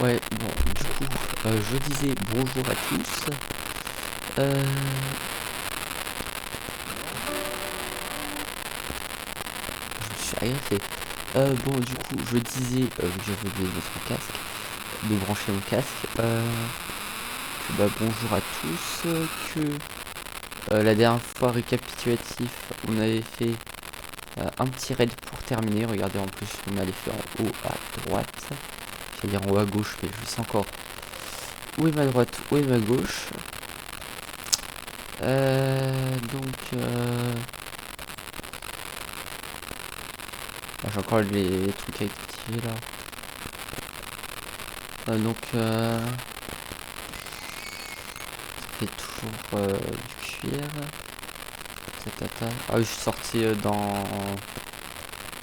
Ouais, bon, du coup, je disais bonjour à tous. Euh... Je me suis rien fait. Bon, du coup, je disais, vu que j'avais oublié notre casque, de brancher mon casque, que bah, bonjour à tous, que la dernière fois récapitulatif, on avait fait un petit raid pour terminer. Regardez, en plus, on allait faire en haut à droite. J'allais dire en haut à gauche, mais je sais encore où est ma droite, où est ma gauche. Donc, j'ai encore les trucs à activer là. Donc, ça fait toujours du cuir. Tatata. Ah oui, je suis sorti dans.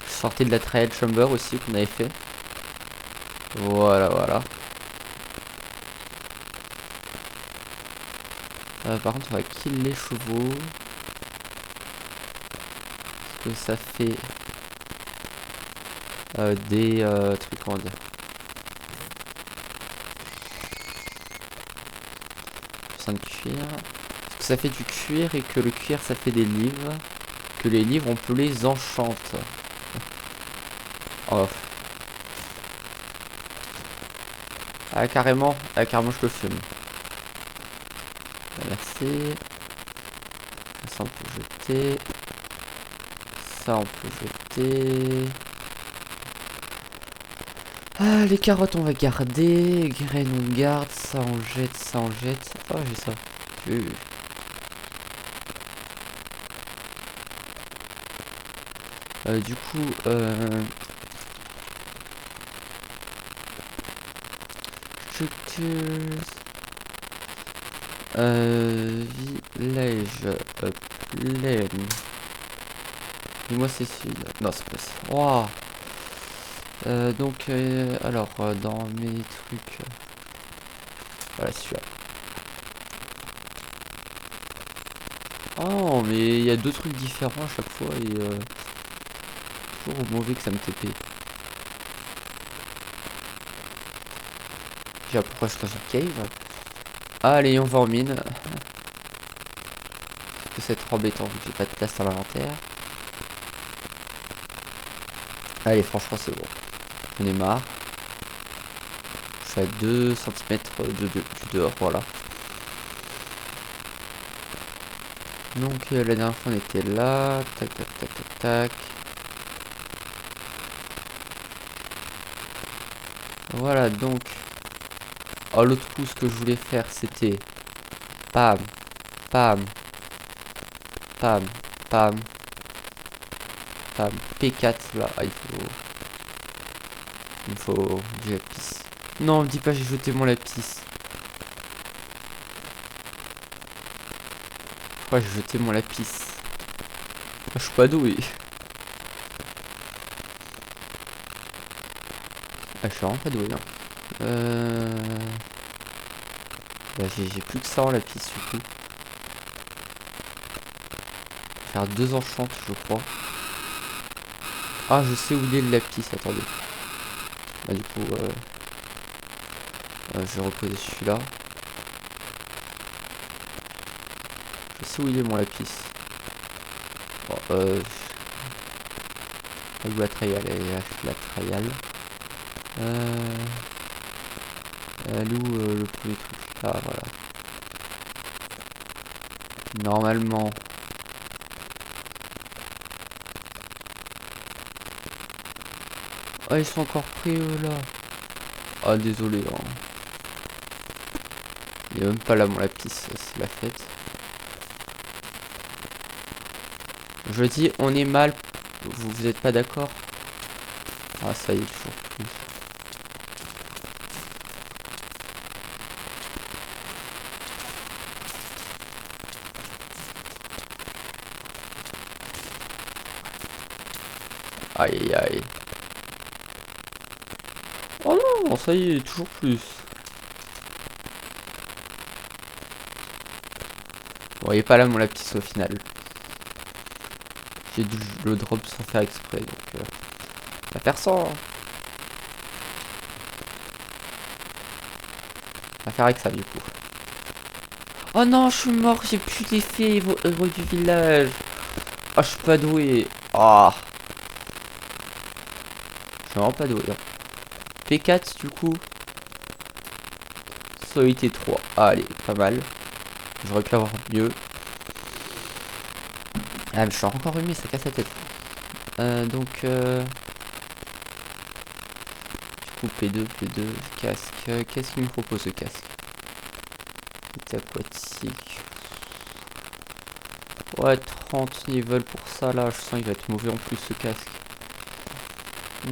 Je suis sorti de la Trial Chamber aussi qu'on avait fait. Voilà, voilà. Par contre, on va kill les chevaux. Parce que ça fait des trucs, comment dire. De cuir. Parce que ça fait du cuir et que le cuir ça fait des livres. Que les livres on peut les enchanter. Oh. Carrément je le fume. Merci. Ça on peut jeter. Ça on peut jeter. Ah, les carottes on va garder. Graines on garde. Ça on jette, ça on jette. Oh, j'ai ça. Du coup, structures, village, plaine. Dis-moi c'est celui-là. Non, c'est pas ça. Wow. Donc, alors, dans mes trucs, voilà celui-là. Oh, mais il y a deux trucs différents à chaque fois et toujours au mauvais que ça me TP. Déjà, pourquoi je suis dans une cave? Allez, on va en mine. Parce que c'est trop embêtant vu que j'ai pas de place dans l'inventaire. Allez, franchement, c'est bon. On est marre. Je suis à 2 cm du dehors, voilà. Donc, la dernière fois, on était là. Tac, tac, tac, tac, tac. Voilà, donc. Oh, l'autre coup, ce que je voulais faire, c'était. Pam, pam, pam, pam, pam. P4, là. Ah, il me faut du lapis. Non, me dis pas, j'ai jeté mon lapis. Pourquoi j'ai jeté mon lapis? Je suis pas doué. Je suis vraiment pas doué, hein. Bah, j'ai plus que ça en lapis, du coup. Faire 2 enchantes, je crois. Ah, je sais où il est le lapis, attendez. Bah, du coup, je vais reposer celui-là. Je sais où il est mon lapis. Bon, la trial, la trial. Elle est où le premier truc? Ah, voilà. Normalement. Ah, ils sont encore pris eux là. Ah, désolé. Hein. Il est même pas là mon lapis, c'est la fête. Je dis, on est mal. Vous êtes pas d'accord? Ah, ça y est, toujours plus. Aïe aïe aïe. Oh non, ça y est, toujours plus. Bon, il est pas là mon lapis au final. J'ai dû le drop sans faire exprès, donc on va faire ça. va faire avec ça du coup. Oh non, je suis mort, j'ai plus l'effet héros du village. Oh, je suis pas doué. Ah. Je suis vraiment pas doué. Hein. P4 du coup. Solité 3. Allez, pas mal. J'aurais pu avoir mieux. Ah, mais je suis encore remis, ça casse la tête. Donc, du coup, P2, casque. Qu'est-ce qu'il me propose ce casque? Aquatique. Ouais, 30 niveaux pour ça là. Je sens qu'il va être mauvais en plus ce casque. On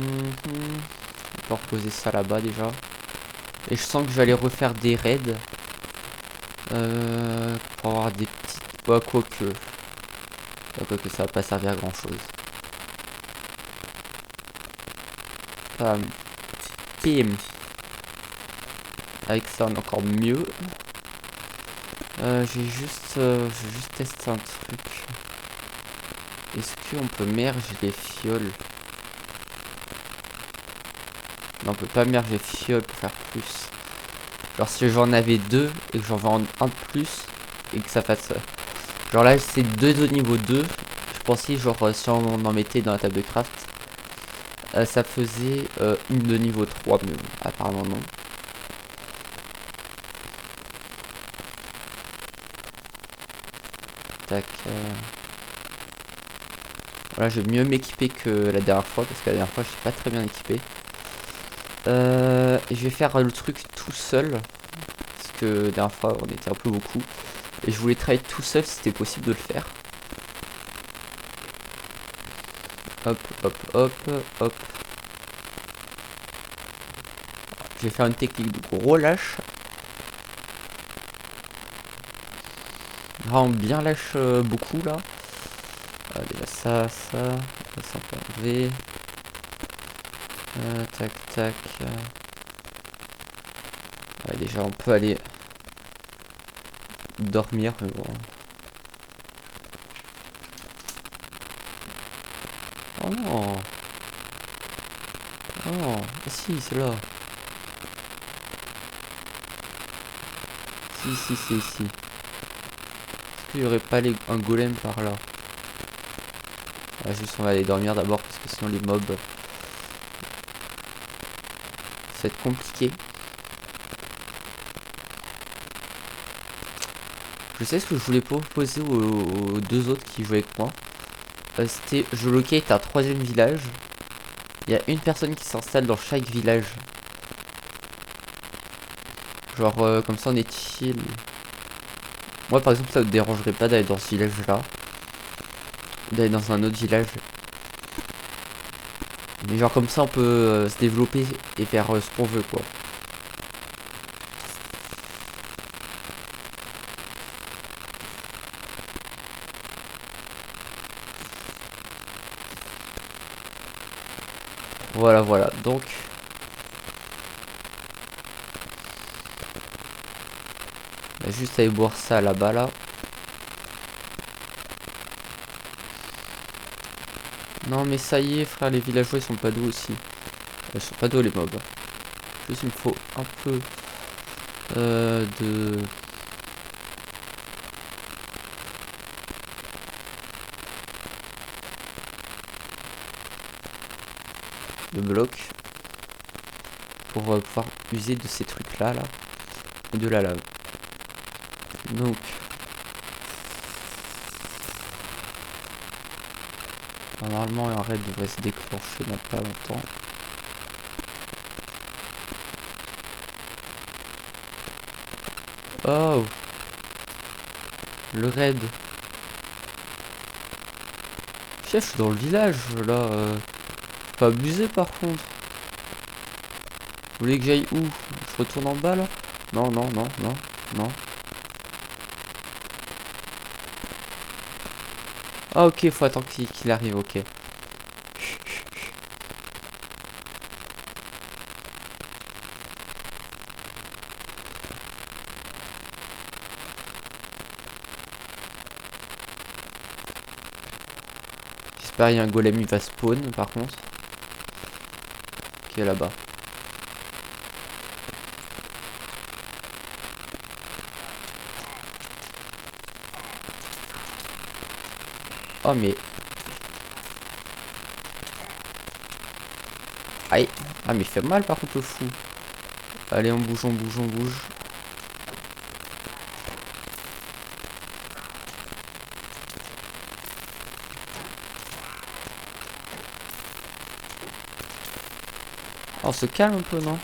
va reposer ça là-bas déjà. Et je sens que je vais aller refaire des raids. Pour avoir des petites. Ouais, quoique ça va pas servir à grand chose. Pam. Pim. Avec ça on est encore mieux. Je vais juste tester un truc. Est-ce qu'on peut merger les fioles? Non, on peut pas merger les fioles pour faire plus. Genre si j'en avais deux et que j'en vends un de plus et que ça fasse... genre là c'est deux de niveau 2. Je pensais genre si on en mettait dans la table de craft, ça faisait une de niveau 3, mais bon, apparemment non. Tac. Voilà, je vais mieux m'équiper que la dernière fois, parce que la dernière fois je suis pas très bien équipé. Et je vais faire le truc tout seul, parce que la dernière fois on était un peu beaucoup. Et je voulais travailler tout seul si c'était possible de le faire. Hop, hop, hop, hop. Je vais faire une technique de gros lâche. Vraiment bien lâche beaucoup là. Déjà ça on peut enlever. Tac, tac. Ouais, déjà on peut aller dormir, mais bon. Oh non. Oh, si, c'est là. Si. Est-ce qu'il y aurait pas un golem par là? Ah, juste on va aller dormir d'abord parce que sinon les mobs ça va être compliqué. Je sais ce que je voulais proposer aux deux autres qui jouaient avec moi. C'était je locate un troisième village. Il y a une personne qui s'installe dans chaque village. Genre comme ça on est chill. Moi par exemple ça me dérangerait pas d'aller dans ce village là. D'aller dans un autre village. Mais genre comme ça on peut se développer et faire ce qu'on veut quoi. Voilà, donc on va juste aller boire ça là-bas là. Non mais ça y est frère, les villageois ils sont pas doux aussi. Ils sont pas doux les mobs. Juste il me faut un peu de blocs pour pouvoir user de ces trucs là et de la lave. Donc normalement un raid devrait se déclencher dans pas longtemps. Oh, le raid. Chef, je suis dans le village là. Pas abusé par contre. Vous voulez que j'aille où? Je retourne en bas là? Non. Ah ok, faut attendre qu'il arrive, ok. J'espère qu'il y a un golem, il va spawn par contre. Qui est là-bas. Oh mais... Aïe. Ah mais il fait mal par contre le fou. Allez, on bouge, on bouge, on bouge. On se calme un peu, non?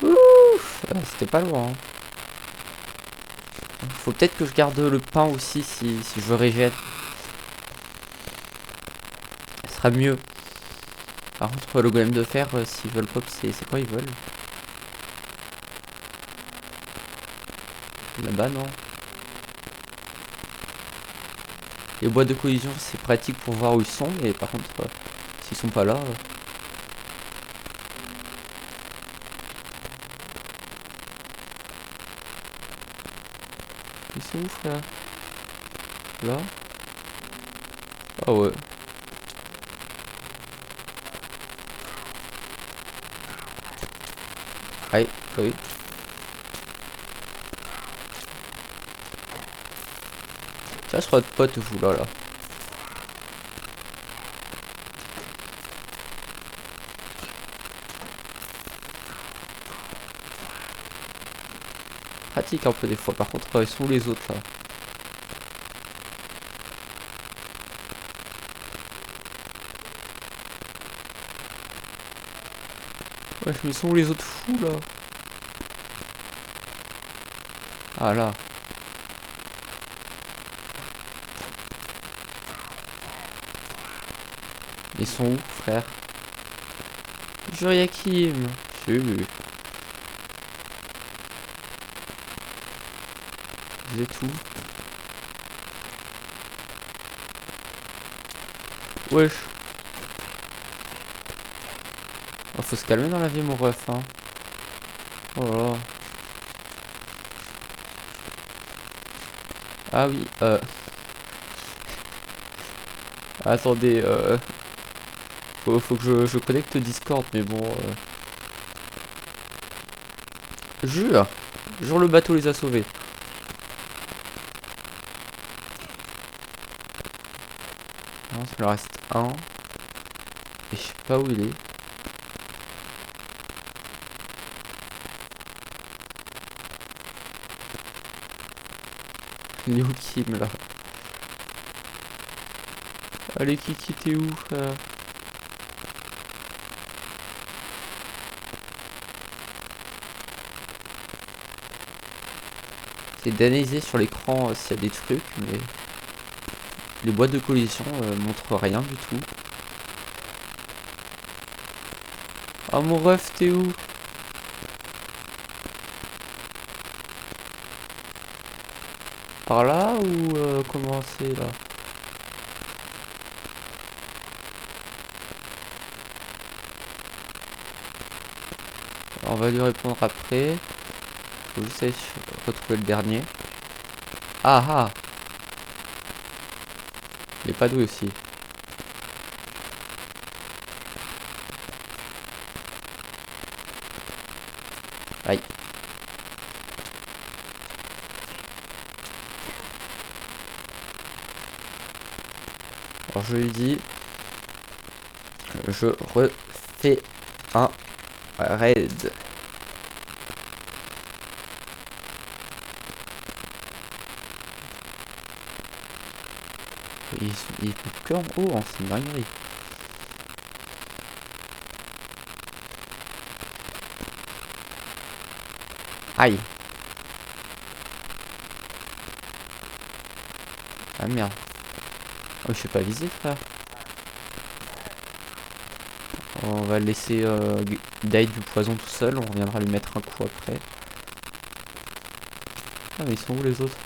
Ouf, c'était pas loin. Hein. Faut peut-être que je garde le pain aussi si je régène. Ce sera mieux. Par contre, le golem de fer, s'ils veulent pop, c'est quoi ils veulent? Là-bas, non? Les boîtes de collision, c'est pratique pour voir où ils sont, mais par contre, s'ils sont pas là... Ils sont où, frère? Là? Ah ouais. Aïe, oui. Ça sera votre pote, vous, là. Pratique un peu des fois. Par contre, ils sont où les autres, là? Ouais, mais sont où les autres fous, là? Ah, là. Ils sont où, frère? Juriakim. J'ai vu. Vous êtes où? Wesh. Oh, faut se calmer dans la vie, mon ref, hein. Oh là là. Ah oui, Attendez, faut que je connecte Discord, mais bon... Jure! Jure, le bateau les a sauvés. Non, il en reste un. Et je sais pas où il est. Il est où Kim, là? Allez, Kiki, t'es où, frère? C'est d'analyser sur l'écran s'il y a des trucs, mais... Les boîtes de collision montrent rien du tout. Ah, mon ref, t'es où? Par là ou comment c'est là? Alors, on va lui répondre après. Faut juste aller retrouver le dernier. Ah ah! Il est pas doué aussi. Aïe. Alors je lui dis, je refais un raid. Il est que en haut, hein, c'est une dinguerie. Aïe. Ah merde. Oh, je suis pas visé, frère. On va le laisser die du poison tout seul. On reviendra lui mettre un coup après. Ah, mais ils sont où les autres?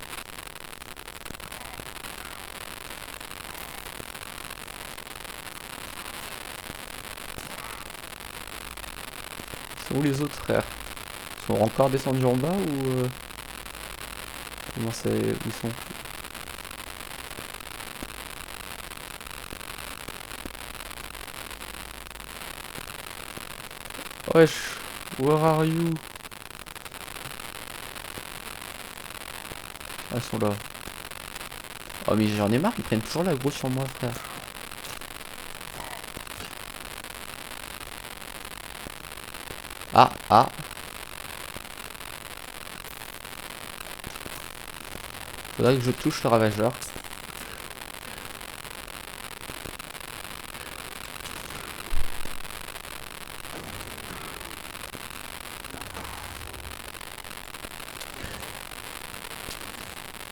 Sont où les autres frères? Ils sont encore descendus en bas ou comment c'est, où ils sont? Wesh, where are you? Ah, ils sont là. Oh mais j'en ai marre, ils prennent toujours la grosse sur moi frère. Ah, ah. Faudrait que je touche le ravageur.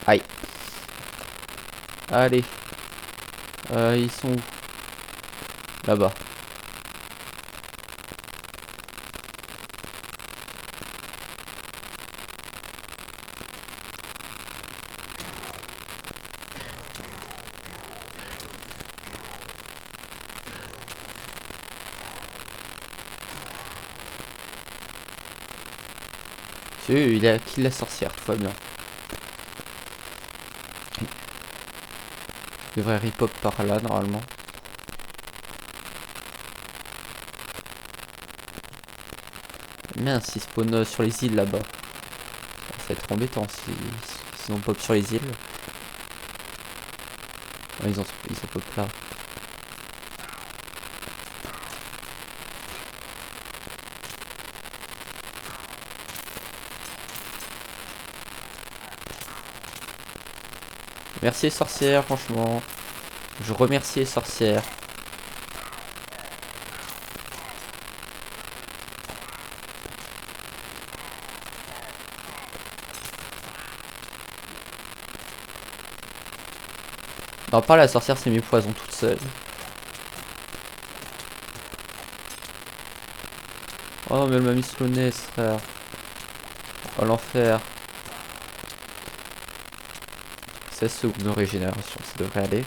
Aïe. Allez. Ils sont où? Là-bas. Il a kill la sorcière, tout va bien. Je devrais rip-hop par là normalement. Mince, ils spawnent sur les îles là-bas. Ça va être embêtant s'ils ont pop sur les îles. Ah, ils ont pop là. Merci les sorcières, franchement. Je remercie les sorcières. Non, pas la sorcière, c'est mes poisons toutes seules. Oh, mais elle m'a mis slowness, frère. Oh, l'enfer. 16 secondes de régénération, ça devrait aller.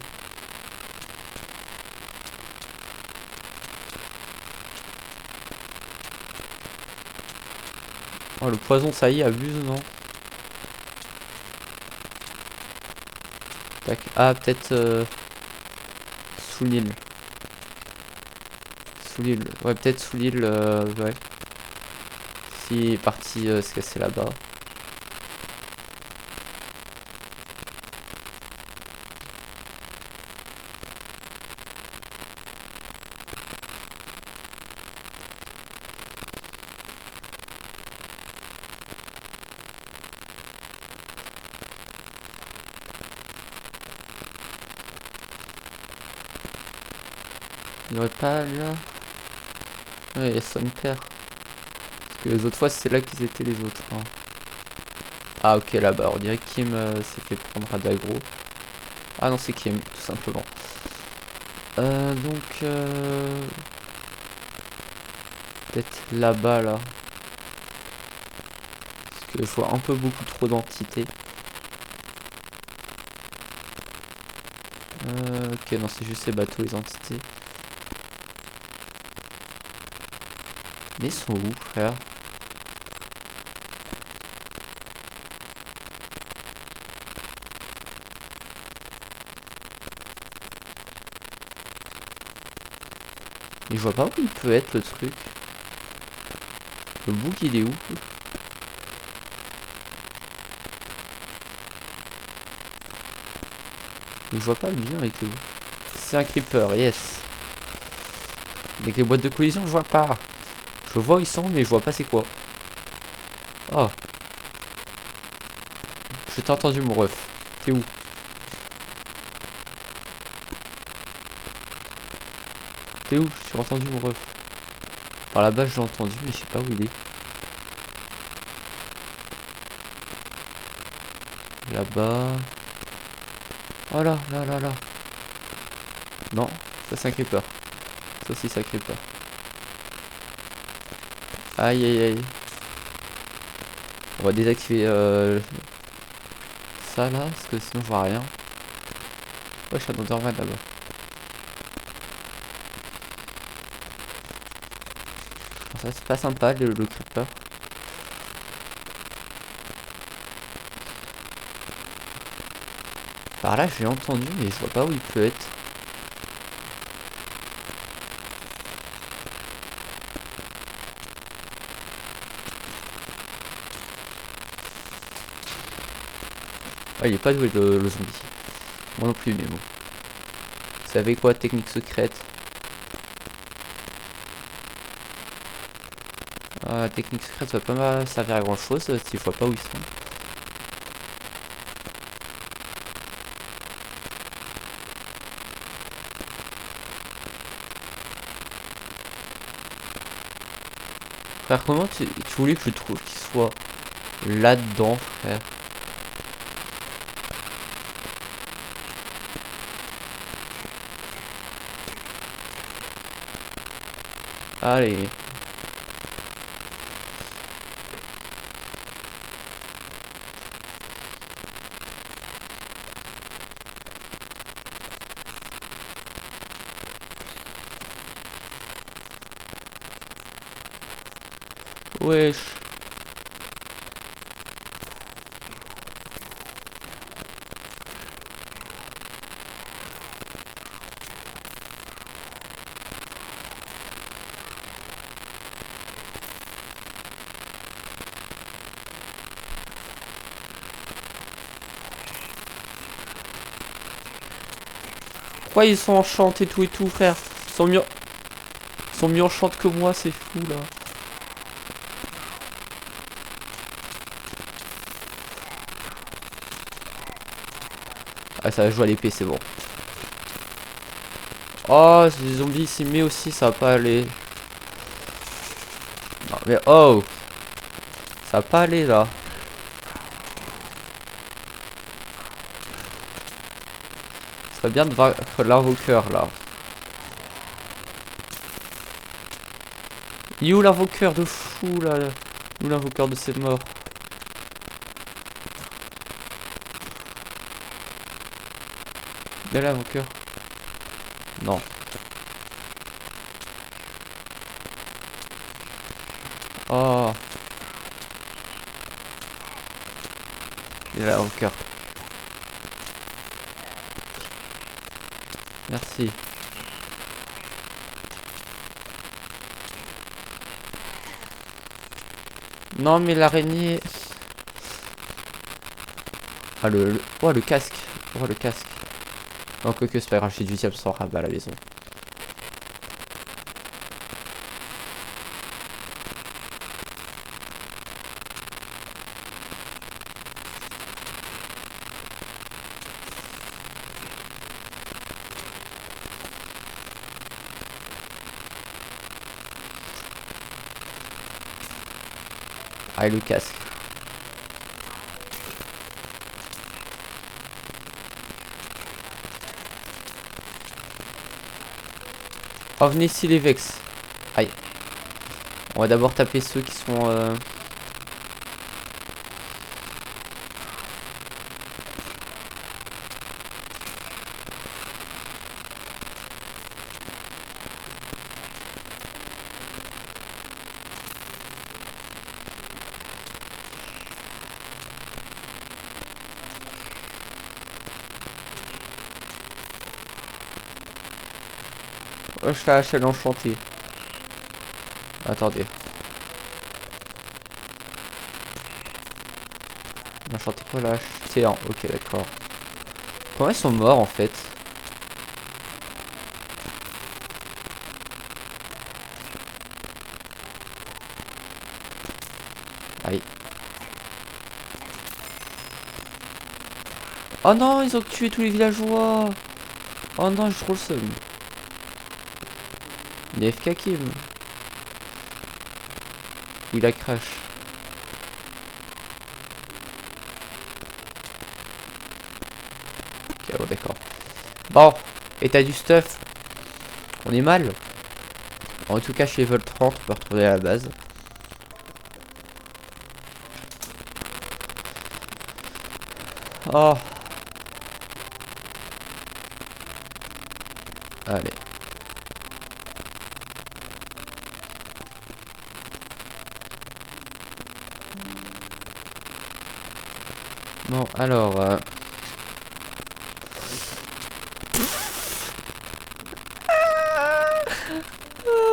Oh, le poison, ça y est, abuse, non? Tac. Ah, peut-être sous l'île. Sous l'île. Ouais, peut-être sous l'île, ouais. Si est parti se casser là-bas. Il n'y aurait pas là. Ouais, il y a son père. Parce que les autres fois, c'est là qu'ils étaient les autres. Hein. Ah, ok, là-bas. On dirait que Kim s'est fait prendre à d'aggro. Ah non, c'est Kim, tout simplement. Donc. Peut-être là-bas, là. Parce que je vois un peu beaucoup trop d'entités. Ok, non, c'est juste ces bateaux, les entités. Mais ils sont où, frère? Mais je vois pas où il peut être le truc. Le bouc il est où? Mais je vois pas le lien avec le bouc. C'est un creeper, yes. Avec les boîtes de collision, je vois pas. Je vois où ils sont, mais je vois pas c'est quoi. Oh. Je t'ai entendu mon ref. T'es où? T'es où? Je t'ai entendu mon ref. Par là-bas, je l'ai entendu, mais je sais pas où il est. Là-bas. Oh là, là, là, là. Non, ça c'est un creeper. Ça aussi c'est un creeper. Aïe, aïe, aïe. On va désactiver ça là, parce que sinon je vois rien. Ouais, je suis à Enderman là-bas. Ça c'est pas sympa le creeper. Par là j'ai entendu mais je vois pas où il peut être. Ah, il est pas doué le zombie. Moi non plus mais bon. Vous savez quoi, technique secrète? Technique secrète ça va pas servir à grand chose si je vois pas où ils sont. Frère, comment tu voulais que je trouve qu'il soit là-dedans, frère? Allez. Wesh. Pourquoi ils sont enchantés et tout, frère? Ils sont mieux enchantés que moi, c'est fou là. Ah, ça va jouer à l'épée, c'est bon. Oh, c'est des zombies ici, mais aussi ça va pas aller. Non, mais oh! Ça va pas aller là. Ce serait bien de vaincre l'invoqueur là. Il est où l'invoqueur de fou là? Où l'invoqueur de ses morts? Il est là l'invoqueur? Non. Oh. Il est là l'invoqueur. Merci. Non mais l'araignée... Ah oh le casque. Oh le casque. Oh quoique c'est pas grave, j'ai du diable sans rabat à la maison. Ah et le casque. Oh venez ici les Vex. Aïe. On va d'abord taper ceux qui sont... Oh, je fais la chaîne enchantée. Attendez. Enchanté quoi là? T1, ok d'accord. Comment ils sont morts en fait? Aïe. Oh non, ils ont tué tous les villageois. Oh non, j'ai trop le seum. Il est FK Kim. Il a crash. Ok, oh, d'accord. Bon, et t'as du stuff. On est mal. En tout cas, chez level 30, on peut retrouver à la base. Oh. Allez. Bon, alors...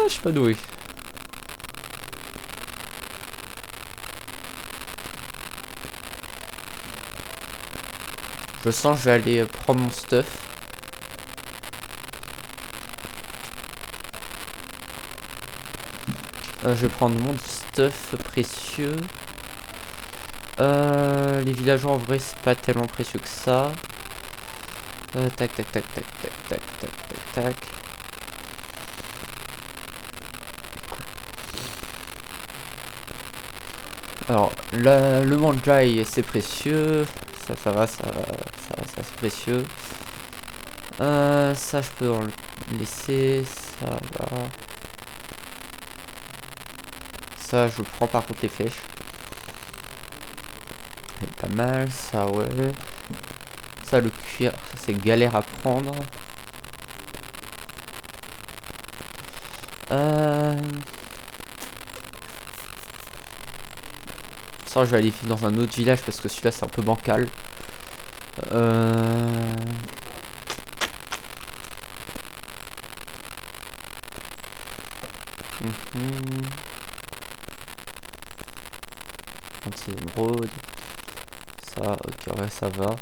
je suis pas doué. Je sens que je vais aller prendre mon stuff. Je vais prendre mon stuff précieux. Les villageois en vrai c'est pas tellement précieux que ça. Tac tac tac tac tac tac tac tac tac. Alors le manjai c'est précieux. Ça va, c'est précieux. Ça je peux en laisser. Ça va. Ça je prends par contre les flèches. C'est pas mal, ça ouais. Ça le cuir, ça c'est galère à prendre. Ça je vais aller vivre dans un autre village parce que celui-là c'est un peu bancal. Anti-émeraude. Ça, ok, ouais, ça va.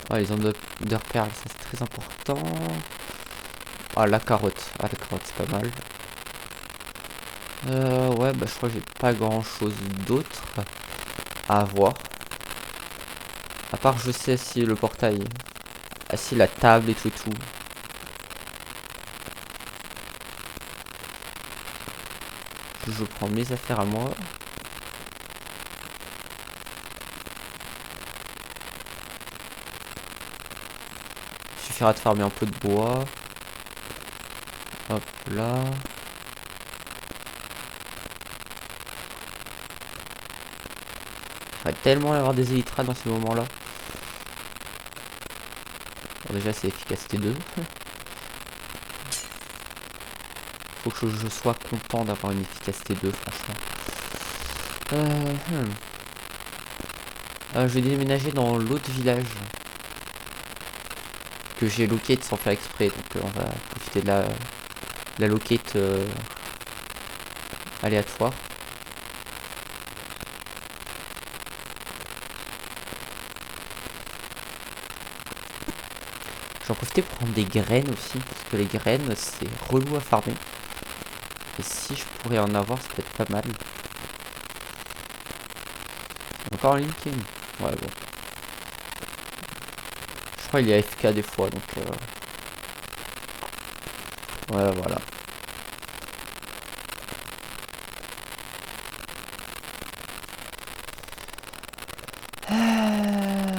Ouais, les underperles, ça c'est très important. Ah, la carotte. Ah, la carotte, c'est pas mal. Ouais, bah je crois que j'ai pas grand chose d'autre à avoir. À part, je sais si le portail. Ah, si la table et tout. Je prends mes affaires à moi. Il suffira de farmer un peu de bois. Hop là. Il va tellement y avoir des élytras dans ces moments-là. Bon, déjà, c'est efficacité 2. Faut que je sois content d'avoir une efficacité 2, franchement. Je vais déménager dans l'autre village que j'ai locate sans faire exprès. Donc on va profiter de la locate aléatoire. J'en profite pour prendre des graines aussi, parce que les graines c'est relou à farmer. Et si je pourrais en avoir, ça peut être pas mal. Encore un Linkin. Ouais, bon. Je crois qu'il y a AFK des fois, donc... Ouais, voilà.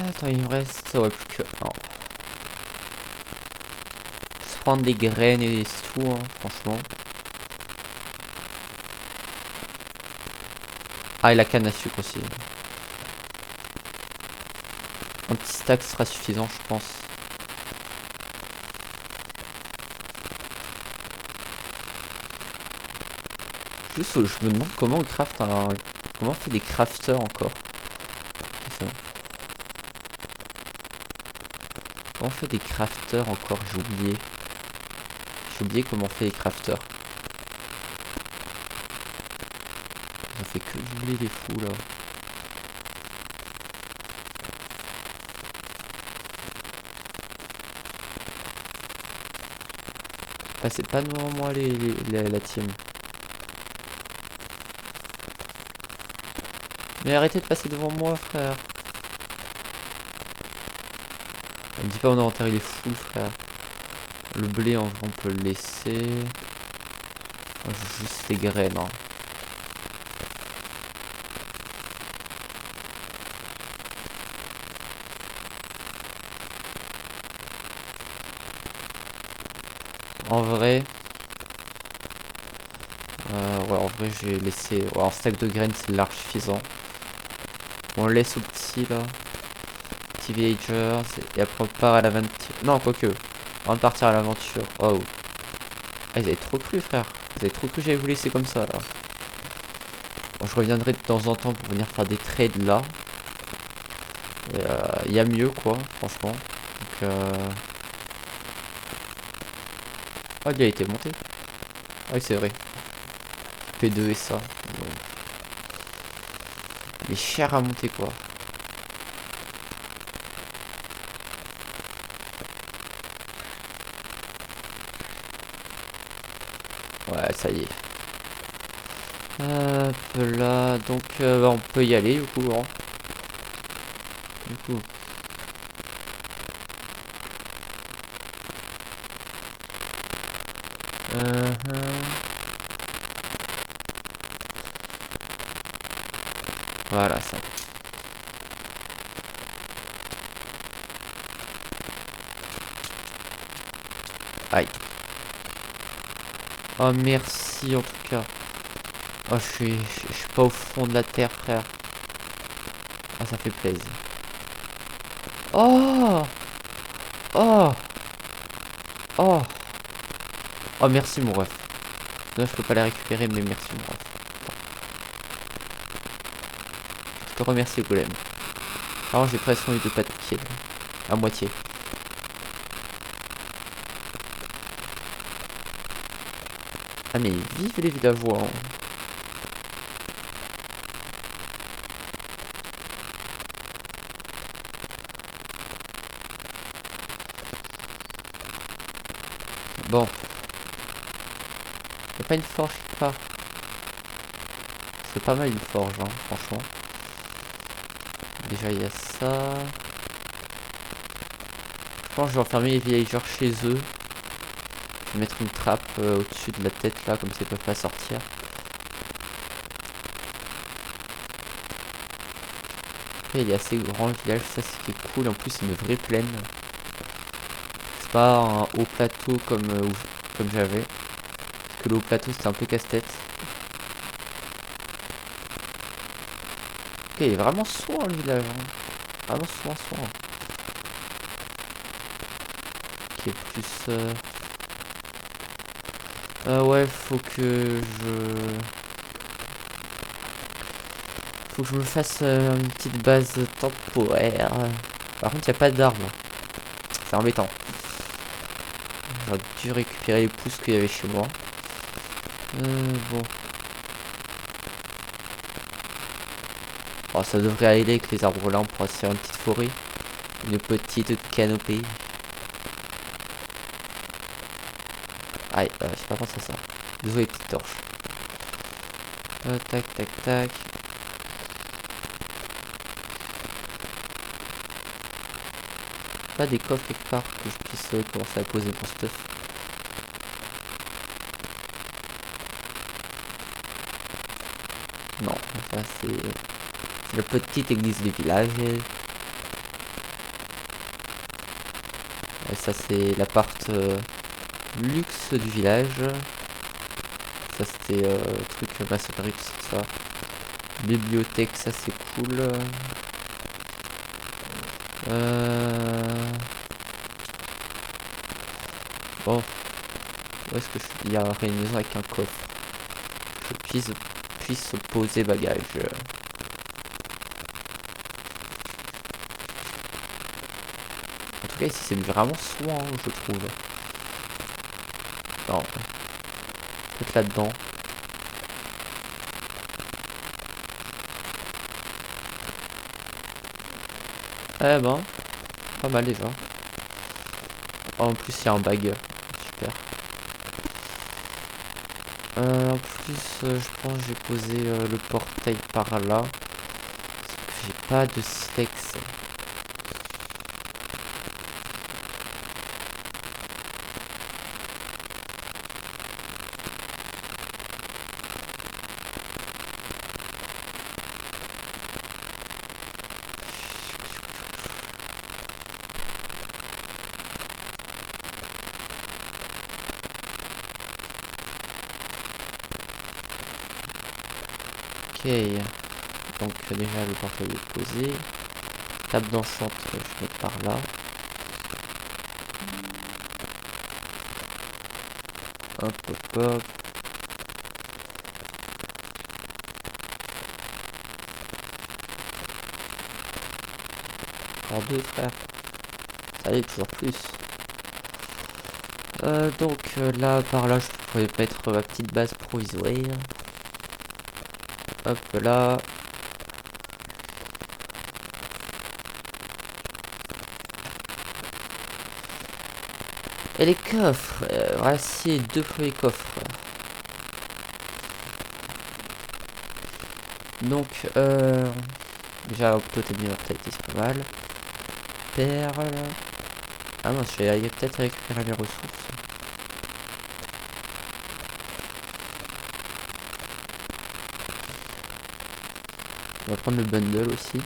Attends, il me reste... Ouais, plus que... Non. Juste prendre des graines et c'est tout, hein, franchement. Ah, et la canne à sucre aussi. Un petit stack sera suffisant, je pense. Juste, je me demande comment on craft un... Comment on fait des crafters encore. Comment on fait des crafters encore? J'ai oublié. J'ai oublié comment on fait les crafters. Ça fait que doubler les fous là. Passez pas devant moi la team. Mais arrêtez de passer devant moi, frère. Me dis pas mon inventaire il est full, frère. Le blé en vrai on peut le laisser. Oh, juste les graines. Hein. En vrai. Ouais, en vrai j'ai laissé. Ouais, un stack de graines c'est large suffisant. On le laisse au petit là. Petit villagers. Et après on part à l'aventure. Non, quoique. Avant de partir à l'aventure. Oh. Ah, ils avaient trop cru, frère. Vous avez trop cru que j'allais vous laisser comme ça, là. Bon, je reviendrai de temps en temps pour venir faire des trades là. Il y a mieux, quoi, franchement. Donc, ah, il a été monté. Ah, oui, c'est vrai. P2 et ça. Ouais. Il est cher à monter, quoi. Ouais, ça y est. Hop là, donc bah, on peut y aller du coup, hein. Du coup. Voilà ça. Aïe. Oh merci en tout cas. Oh je suis pas au fond de la terre, frère. Ah, ça fait plaisir. Oh. Oh. Oh. Oh merci mon ref. Non, je peux pas la récupérer, mais merci mon ref. Je te remercie golem. Alors j'ai presque envie de pas te kill. À moitié. Ah mais vive les villageois, hein. Bon. Y'a pas une forge quelque part. C'est pas mal une forge, hein, franchement. Déjà il y a ça. Je pense que je vais enfermer les villagers chez eux. Je vais mettre une trappe au-dessus de la tête là, comme ça ils peuvent pas sortir. Après il est assez grand le village, ça c'est qui est cool. En plus c'est une vraie plaine. C'est pas un haut plateau comme j'avais. Parce que le haut plateau c'était un peu casse-tête. Ok, il est vraiment soin le village, hein. Vraiment soin. Ok, plus... ouais, faut que je me fasse une petite base temporaire. Par contre, il n'y a pas d'armes. C'est embêtant. J'aurais dû récupérer les pousses qu'il y avait chez moi. Bon. Oh, ça devrait aller avec les arbres là. On pourra se faire une petite forêt. Une petite canopée. Aïe, j'ai pas pensé à ça. Désolé, petite torche. Tac. Pas des coffres quelque part que je puisse commencer à poser mon stuff. Non, ça c'est la petite église du village. Et ça c'est l'appart luxe du village. Ça c'était truc maçonnerie, tout ça. Bibliothèque, ça c'est cool. Bon, où est-ce que il y a une maison avec un coffre? Je puisse poser bagages. En tout cas ici c'est vraiment soin, hein, je trouve. Non, peut-être là-dedans. Eh ben, pas mal déjà. Oh, en plus il y a un bag. Super. En plus je pense que j'ai posé le portail par là. Parce que j'ai pas de sexe. Ok, donc déjà le portail est posé. Table d'enchant, je vais mettre par là. Hop, hop, hop. Encore deux, frère. Ça y est, toujours plus. Donc là, par là, je pourrais mettre ma petite base provisoire. Hop là. Et les coffres. Voici deux premiers coffres. Donc, déjà, un totem d'immortalité, c'est pas mal. Perle. Ah non, je vais aller peut-être récupérer mes ressources. On va prendre le bundle aussi.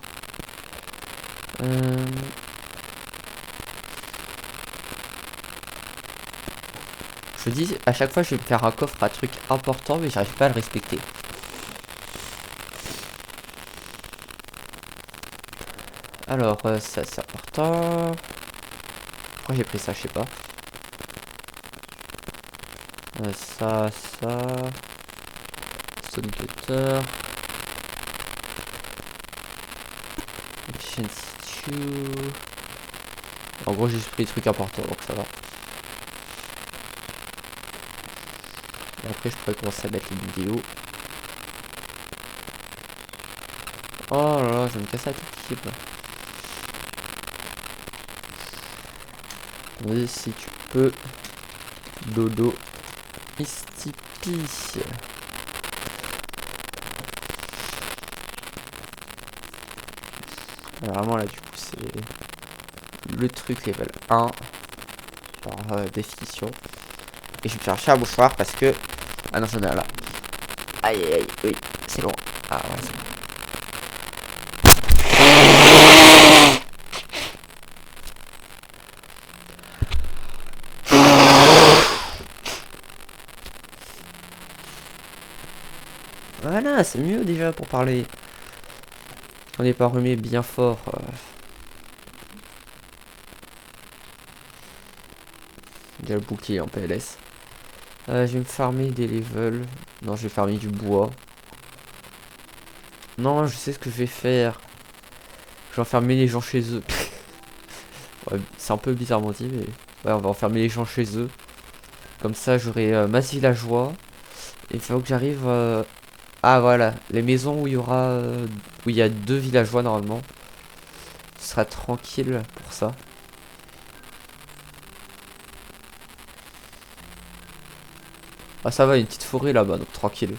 Je dis à chaque fois je vais me faire un coffre à truc important mais j'arrive pas à le respecter. Alors ça c'est important. Pourquoi j'ai pris ça, je sais pas. Ça. Stone cutter. Efficiency 2. En gros j'ai juste pris des trucs importants donc ça va. Et après je pourrais commencer à mettre les vidéos. Oh là là, je vais me casser la tête. Vas-y si tu peux. Dodo. Istipi. Vraiment là du coup c'est le truc level 1 par définition. Et je vais me chercher un mouchoir parce que... Ah non j'en ai un là. Aïe aïe aïe, oui, c'est loin. Ah ouais c'est bon. Voilà, c'est mieux déjà pour parler. On n'est pas remis bien fort. Déjà le bouclier en PLS. Je vais me farmer des levels. Non, je vais farmer du bois. Non, je sais ce que je vais faire. Je vais enfermer les gens chez eux. Ouais, c'est un peu bizarrement dit, mais... Ouais, on va enfermer les gens chez eux. Comme ça, j'aurai masse villageois. Et il faut que j'arrive... Ah, voilà. Les maisons où il y aura... où il y a 2 villageois, normalement. Ce sera tranquille pour ça. Ah, ça va, une petite forêt là-bas, donc tranquille.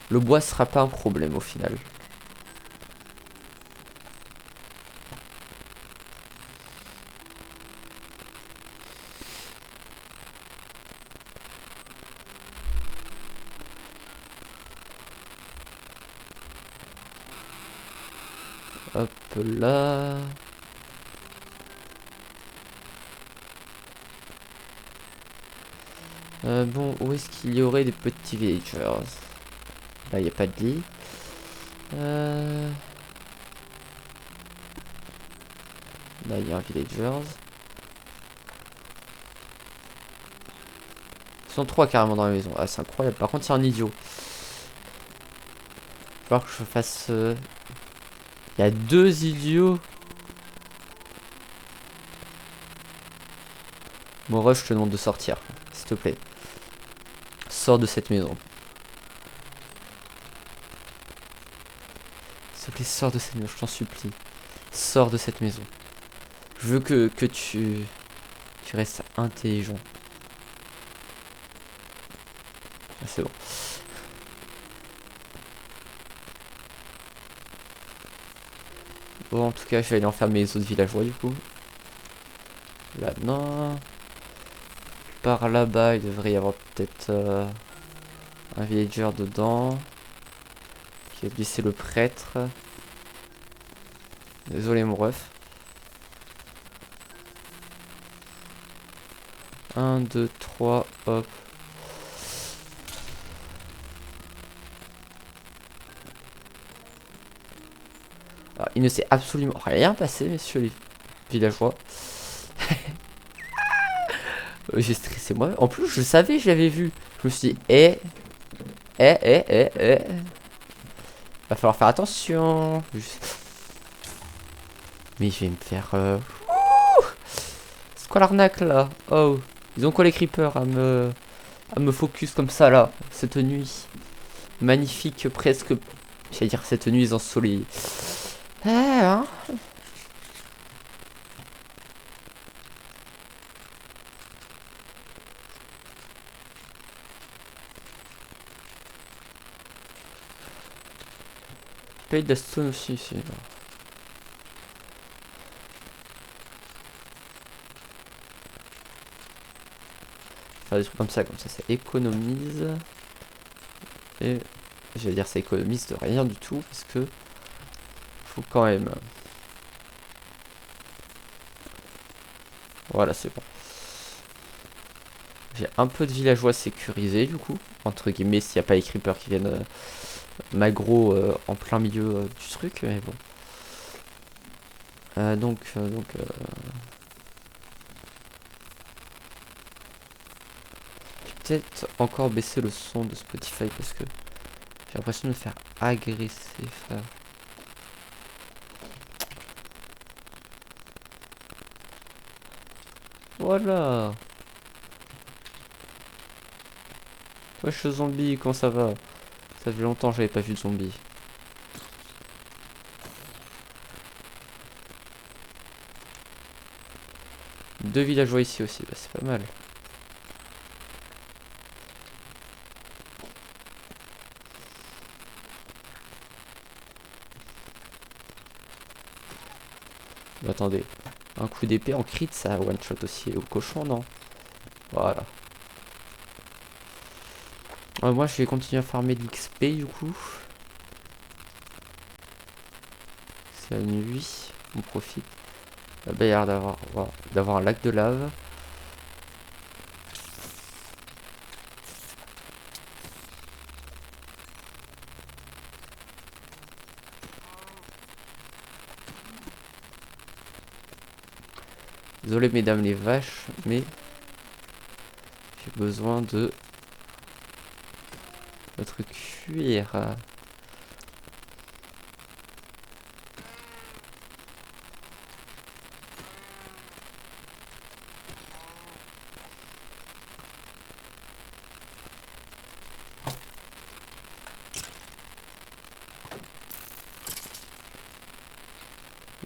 Le bois sera pas un problème, au final. Hop là. Bon, où est-ce qu'il y aurait des petits villagers? Là, il n'y a pas de lit. Là, il y a un villagers. Ils sont 3 carrément dans la maison. Ah, c'est incroyable. Par contre, c'est un idiot. Il va falloir que je fasse... Il y a 2 idiots. Bon, Rush, je te demande de sortir. S'il te plaît. Sors de cette maison. S'il te plaît, sors de cette maison, je t'en supplie. Sors de cette maison. Je veux que tu restes intelligent. Ah, c'est bon. Bon, en tout cas, je vais aller enfermer les autres villageois du coup. Là, non. Par là-bas, il devrait y avoir peut-être un villager dedans. Qui va laisser le prêtre. Désolé, mon ref. 1, 2, 3, hop. Alors, il ne s'est absolument rien passé, messieurs les villageois. J'ai stressé moi. En plus, je savais, je l'avais vu. Je me suis dit, va falloir faire attention. Mais je vais me faire... C'est quoi l'arnaque là? Oh, ils ont quoi les creepers à me focus comme ça là, cette nuit magnifique, presque, j'allais dire cette nuit ensoleillée. Hein? Paye de la stone aussi ici. Faire des trucs comme ça ça économise. Et je vais dire ça économise de rien du tout parce que faut quand même. Voilà, c'est bon. J'ai un peu de villageois sécurisés du coup, entre guillemets, s'il n'y a pas les creepers qui viennent m'aggro en plein milieu du truc, mais bon. Donc peut-être encore baisser le son de Spotify parce que j'ai l'impression de me faire agresser, frère. Voilà. Wesh zombie, comment ça va? Ça fait longtemps que j'avais pas vu de zombie. Deux villageois ici aussi, bah, c'est pas mal. Bah, attendez, un coup d'épée en crit, ça one shot aussi au cochon, non? Voilà. Moi je vais continuer à farmer de l'XP du coup. C'est la nuit, on profite. Bah, il y a l'air d'avoir un lac de lave. Désolé mesdames les vaches, mais j'ai besoin de notre cuir.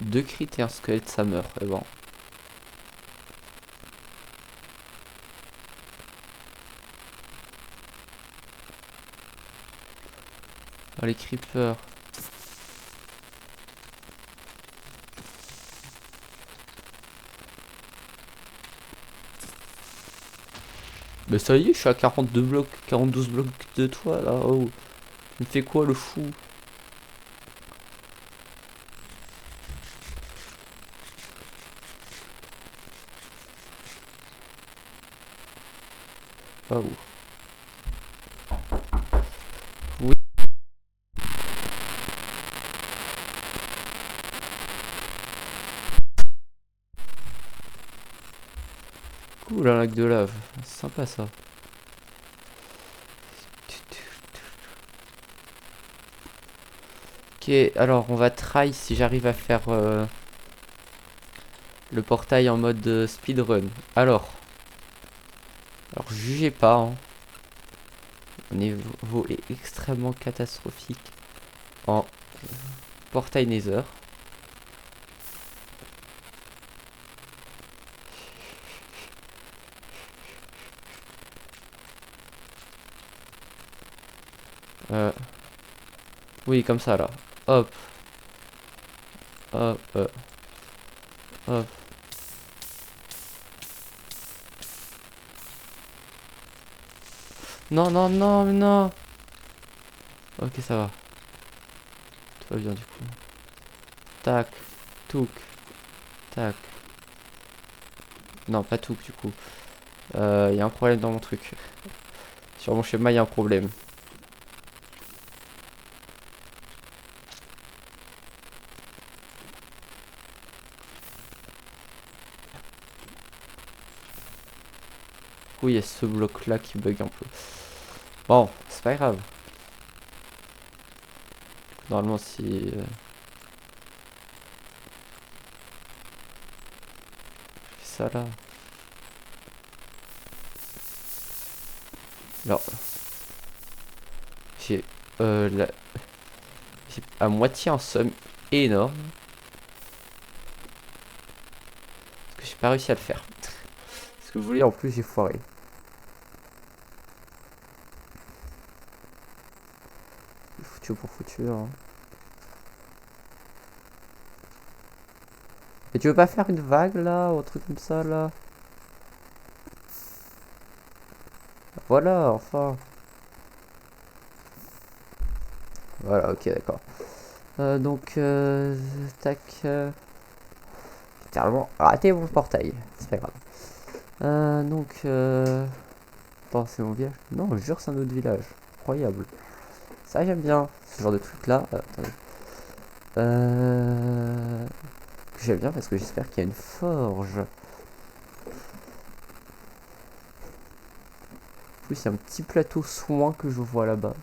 Deux crits et un squelette, ça meurt. Et bon. Oh, les creepers. Mais ça y est, je suis à 42 blocs, 42 blocs de toi là. Oh, il me fait quoi le fou? Oh. Oui. Cool, un lac de lave. C'est sympa ça. Ok, alors on va try si j'arrive à faire le portail en mode speedrun. Alors jugez pas, hein. Mon niveau est extrêmement catastrophique en portail Nether. Oui, comme ça là. Hop. Hop. Hop. Non, non, non, non. Ok, ça va. Tout va bien du coup. Tac. Touk. Tac. Non, pas touk du coup. Il y a un problème dans mon truc. Sur mon schéma, il y a un problème. Oui, il y a ce bloc là qui bug un peu. Bon, c'est pas grave. Normalement, si... je fais ça là. Alors, j'ai j'ai à moitié un somme énorme. Parce que j'ai pas réussi à le faire. Ce que vous voulez, en plus, j'ai foiré. Foutu pour foutu, hein. Et tu veux pas faire une vague là, ou un truc comme ça là? Voilà, enfin. Voilà, ok, d'accord. Donc, tac. Littéralement, raté mon portail. C'est pas grave. Donc, attends, c'est mon village? Non, je jure, c'est un autre village. Incroyable. Ça, j'aime bien. Ce genre de truc là. Attendez. Que j'aime bien parce que j'espère qu'il y a une forge. En plus, il y a un petit plateau soin que je vois là-bas.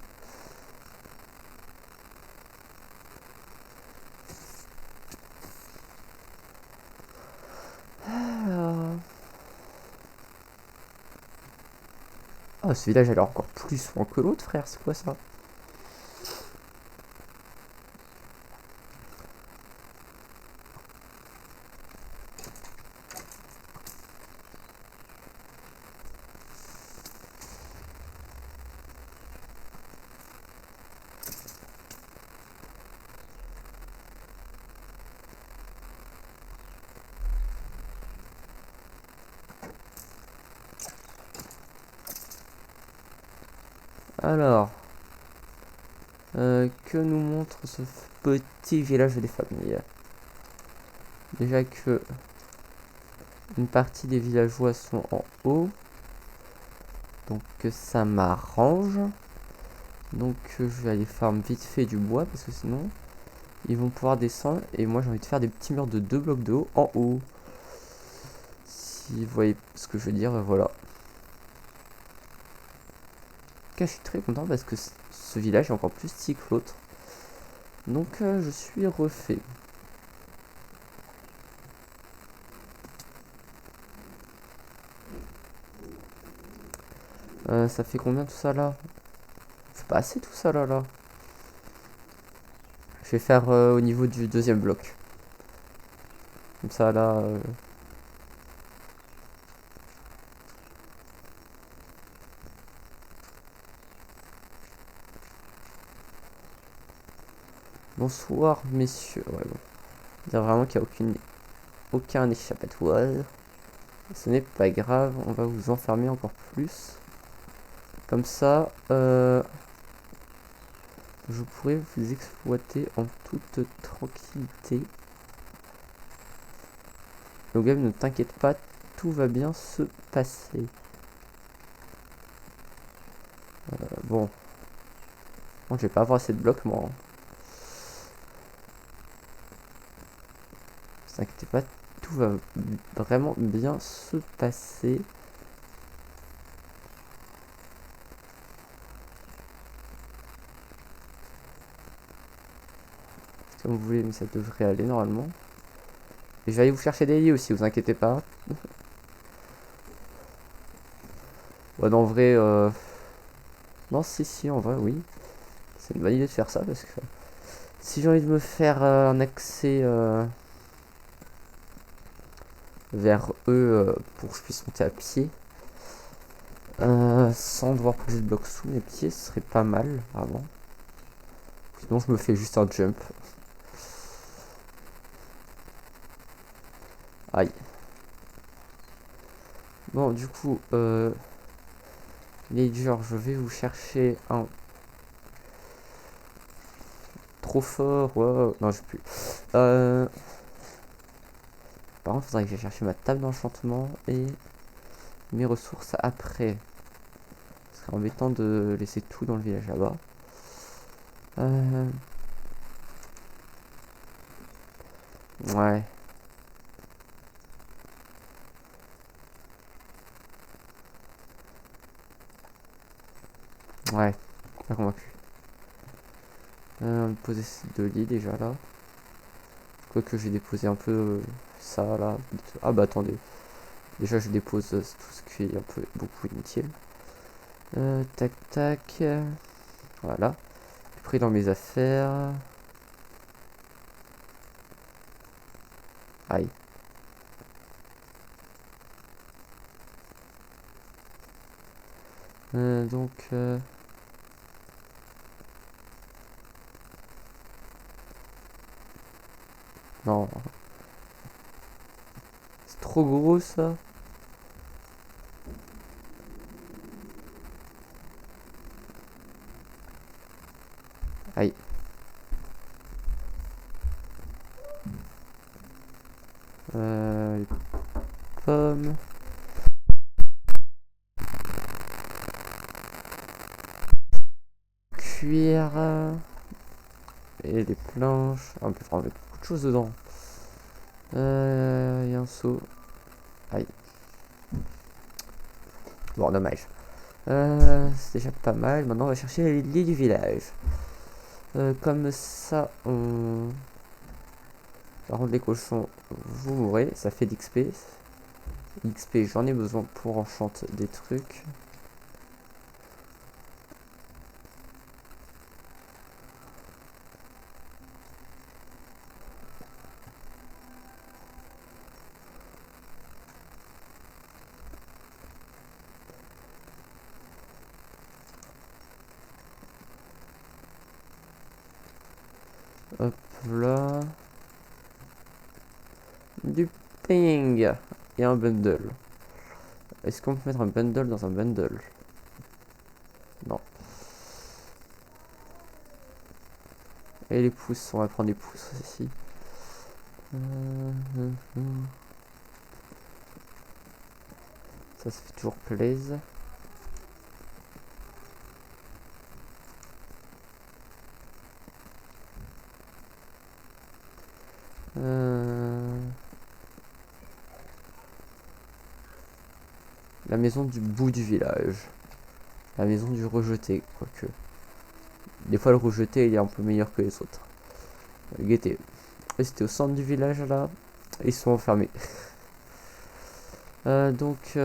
Ah, ce village a l'air encore plus soin que l'autre, frère. C'est quoi ça? Alors, que nous montre ce petit village des familles? Déjà que une partie des villageois sont en haut. Donc ça m'arrange. Donc je vais aller farm vite fait du bois parce que sinon ils vont pouvoir descendre. Et moi j'ai envie de faire des petits murs de 2 blocs de haut en haut. Si vous voyez ce que je veux dire, voilà. En tout cas je suis très content parce que ce village est encore plus petit que l'autre. Donc je suis refait. Ça fait combien tout ça là? C'est pas assez tout ça là. Je vais faire au niveau du deuxième bloc. Comme ça là. Bonsoir messieurs. Ouais, bon. Dire vraiment qu'il n'y a aucun échappatoire. Ce n'est pas grave, on va vous enfermer encore plus. Comme ça, je pourrais vous exploiter en toute tranquillité. Le game, ne t'inquiète pas, tout va bien se passer. Bon. Bon, je vais pas avoir assez de blocs, moi. Ne vous inquiétez pas, tout va vraiment bien se passer. Comme vous voulez, mais ça devrait aller normalement. Et je vais aller vous chercher des lits aussi, vous inquiétez pas. Ouais, non, en vrai, non, si, en vrai, oui. C'est une bonne idée de faire ça parce que si j'ai envie de me faire un accès vers eux pour que je puisse monter à pied, sans devoir poser de blocs sous mes pieds, ce serait pas mal, vraiment. Sinon, je me fais juste un jump. Aïe. Bon, du coup, les durs, je vais vous chercher un trop fort. Wow. Non, je sais plus. Par contre, il faudrait que j'aille chercher ma table d'enchantement et mes ressources après. Ce serait embêtant de laisser tout dans le village là-bas. Ouais. Ouais, pas convaincu. On va poser ces deux lits déjà là. Quoique j'ai déposé un peu ça là. Ah bah attendez. Déjà je dépose tout ce qui est un peu beaucoup inutile. Tac tac. Voilà. J'ai pris dans mes affaires. Aïe. Donc non. C'est trop gros ça. Aïe. Les pommes. Cuir. Et les planches. On peut faire beaucoup de choses dedans. Il y a un seau. Aïe. Bon, dommage. C'est déjà pas mal. Maintenant, on va chercher les lits du village. Comme ça, on... Par contre, les cochons, vous mourrez. Ça fait d'XP. XP, j'en ai besoin pour enchanter des trucs. Hop là. Du ping et un bundle. Est-ce qu'on peut mettre un bundle dans un bundle? Non. Et les pousses, on va prendre des pousses aussi. Ça fait toujours plaisir. La maison du bout du village. La maison du rejeté, quoique. Des fois, le rejeté, il est un peu meilleur que les autres. Guettez. C'était au centre du village, là. Ils sont enfermés. Donc...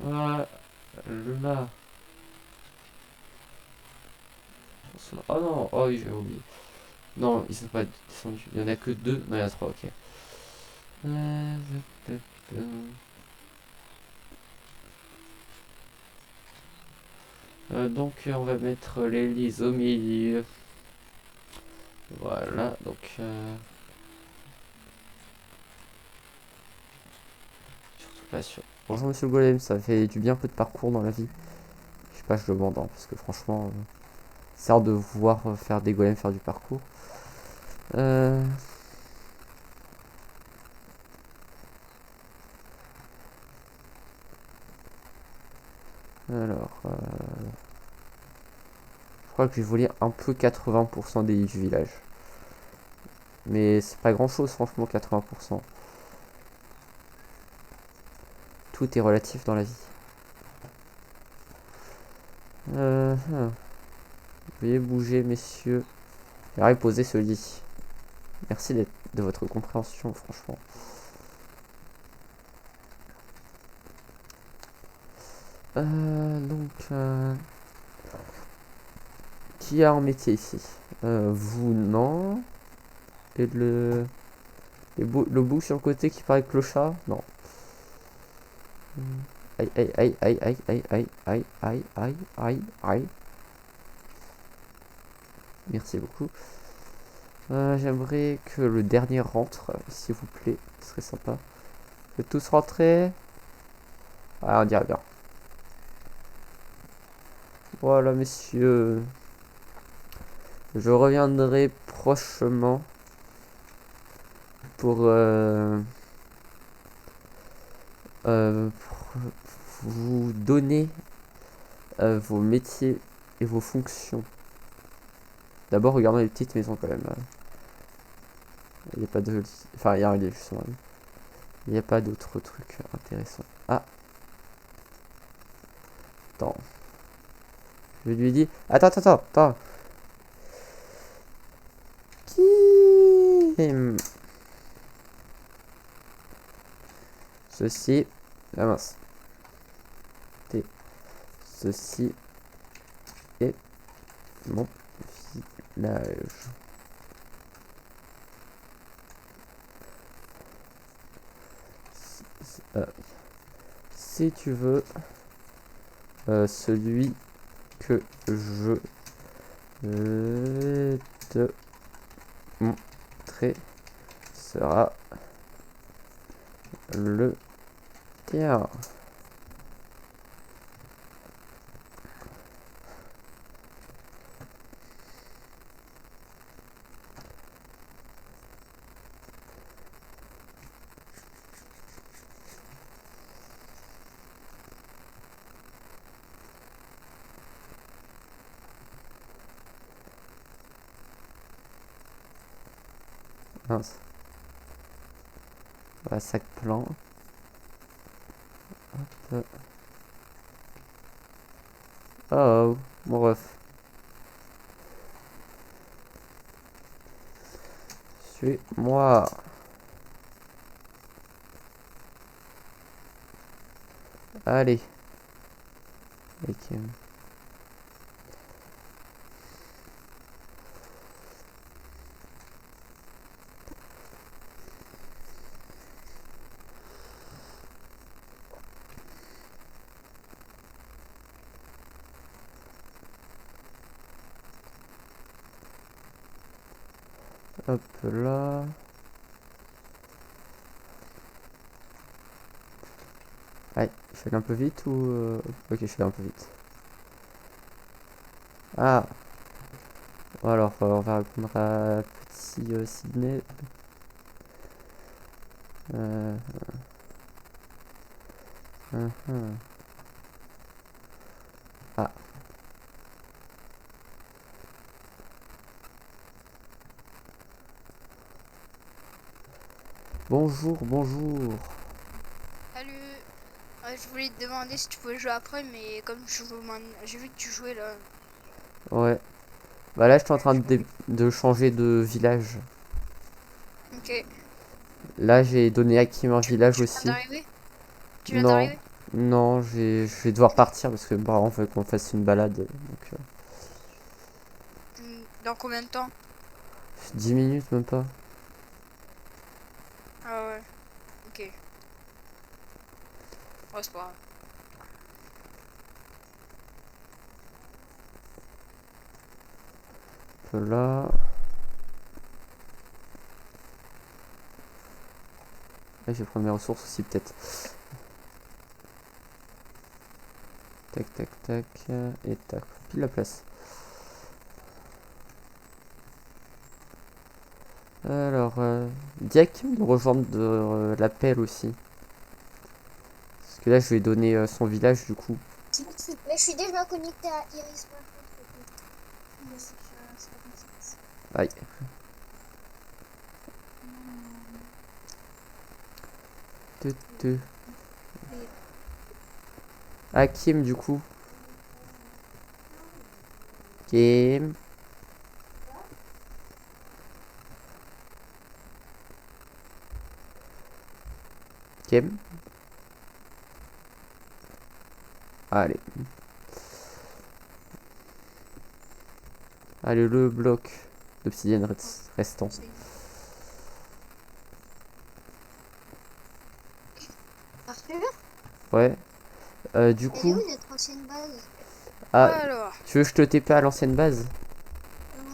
Voilà. Là. Oh non, oh oui, j'ai oublié. Non, ils sont pas descendus. Il y en a que deux. Non, il y en a trois, ok. Donc, on va mettre les lits au milieu. Voilà, donc... surtout pas sûr. Bonjour Monsieur le Golem, ça fait du bien un peu de parcours dans la vie. Je sais pas, je demande, hein, parce que franchement... c'est rare de voir faire des golems faire du parcours. Alors, je crois que je vais voler un peu 80% des lits du village. Mais c'est pas grand chose, franchement, 80%. Tout est relatif dans la vie. Veuillez bouger, messieurs. Et poser ce lit. Merci de votre compréhension, franchement. Donc, qui a un métier ici? Vous, non. Et le bout sur le côté qui paraît clochard? Non. Aïe, aïe, aïe, aïe, aïe, aïe, aïe, aïe, aïe, aïe, aïe, aïe. Merci beaucoup. J'aimerais que le dernier rentre, s'il vous plaît. Ce serait sympa. Vous êtes tous rentrés? Ah, on dirait bien. Voilà, messieurs. Je reviendrai prochainement pour, pour vous donner vos métiers et vos fonctions. D'abord, regardons les petites maisons quand même. Il n'y a pas de... Enfin, il y a un lit, justement. Il n'y a pas d'autres trucs intéressants. Ah. Attends. Je lui dis... Attends. Kim. Ceci... Ah mince. Ceci est mon village. Si tu veux, celui que je vais te montrer sera le tien. Mince. Voilà, sac plein. Hop. Oh, mon ref. Suis-moi. Allez. Ok. Hop là. Allez, je fais un peu vite ou... Ok, je fais un peu vite. Ah. Alors, on va répondre à petit Sydney. Euh... Ah. Bonjour. Salut, je voulais te demander si tu pouvais jouer après, mais comme j'ai vu que tu jouais là. Ouais. Bah là, je suis en train de changer de village. Ok. Là, j'ai donné à Kim un village Tu viens aussi. d'arriver? Tu viens Non. d'arriver? Non, je vais devoir partir parce que bah, on veut qu'on fasse une balade. Donc, Dans combien de temps? 10 minutes, même pas. Ah ouais, ok. Oh, c'est pas grave. Là. Là, je vais prendre mes ressources aussi, peut-être. Tac. Et tac. Pile la place. Alors, dis à Kim de rejoindre la pelle aussi. Parce que là, je vais donner son village du coup. Mais je suis déjà connecté à Iris. Aïe. Te. Ah, Kim du coup. Kim. Kim. Allez. Allez, le bloc d'obsidienne restant. Arthur, Ouais. Du elle est coup. où notre ancienne base? Ah, Alors, tu veux que je te TP à l'ancienne base? Ouais,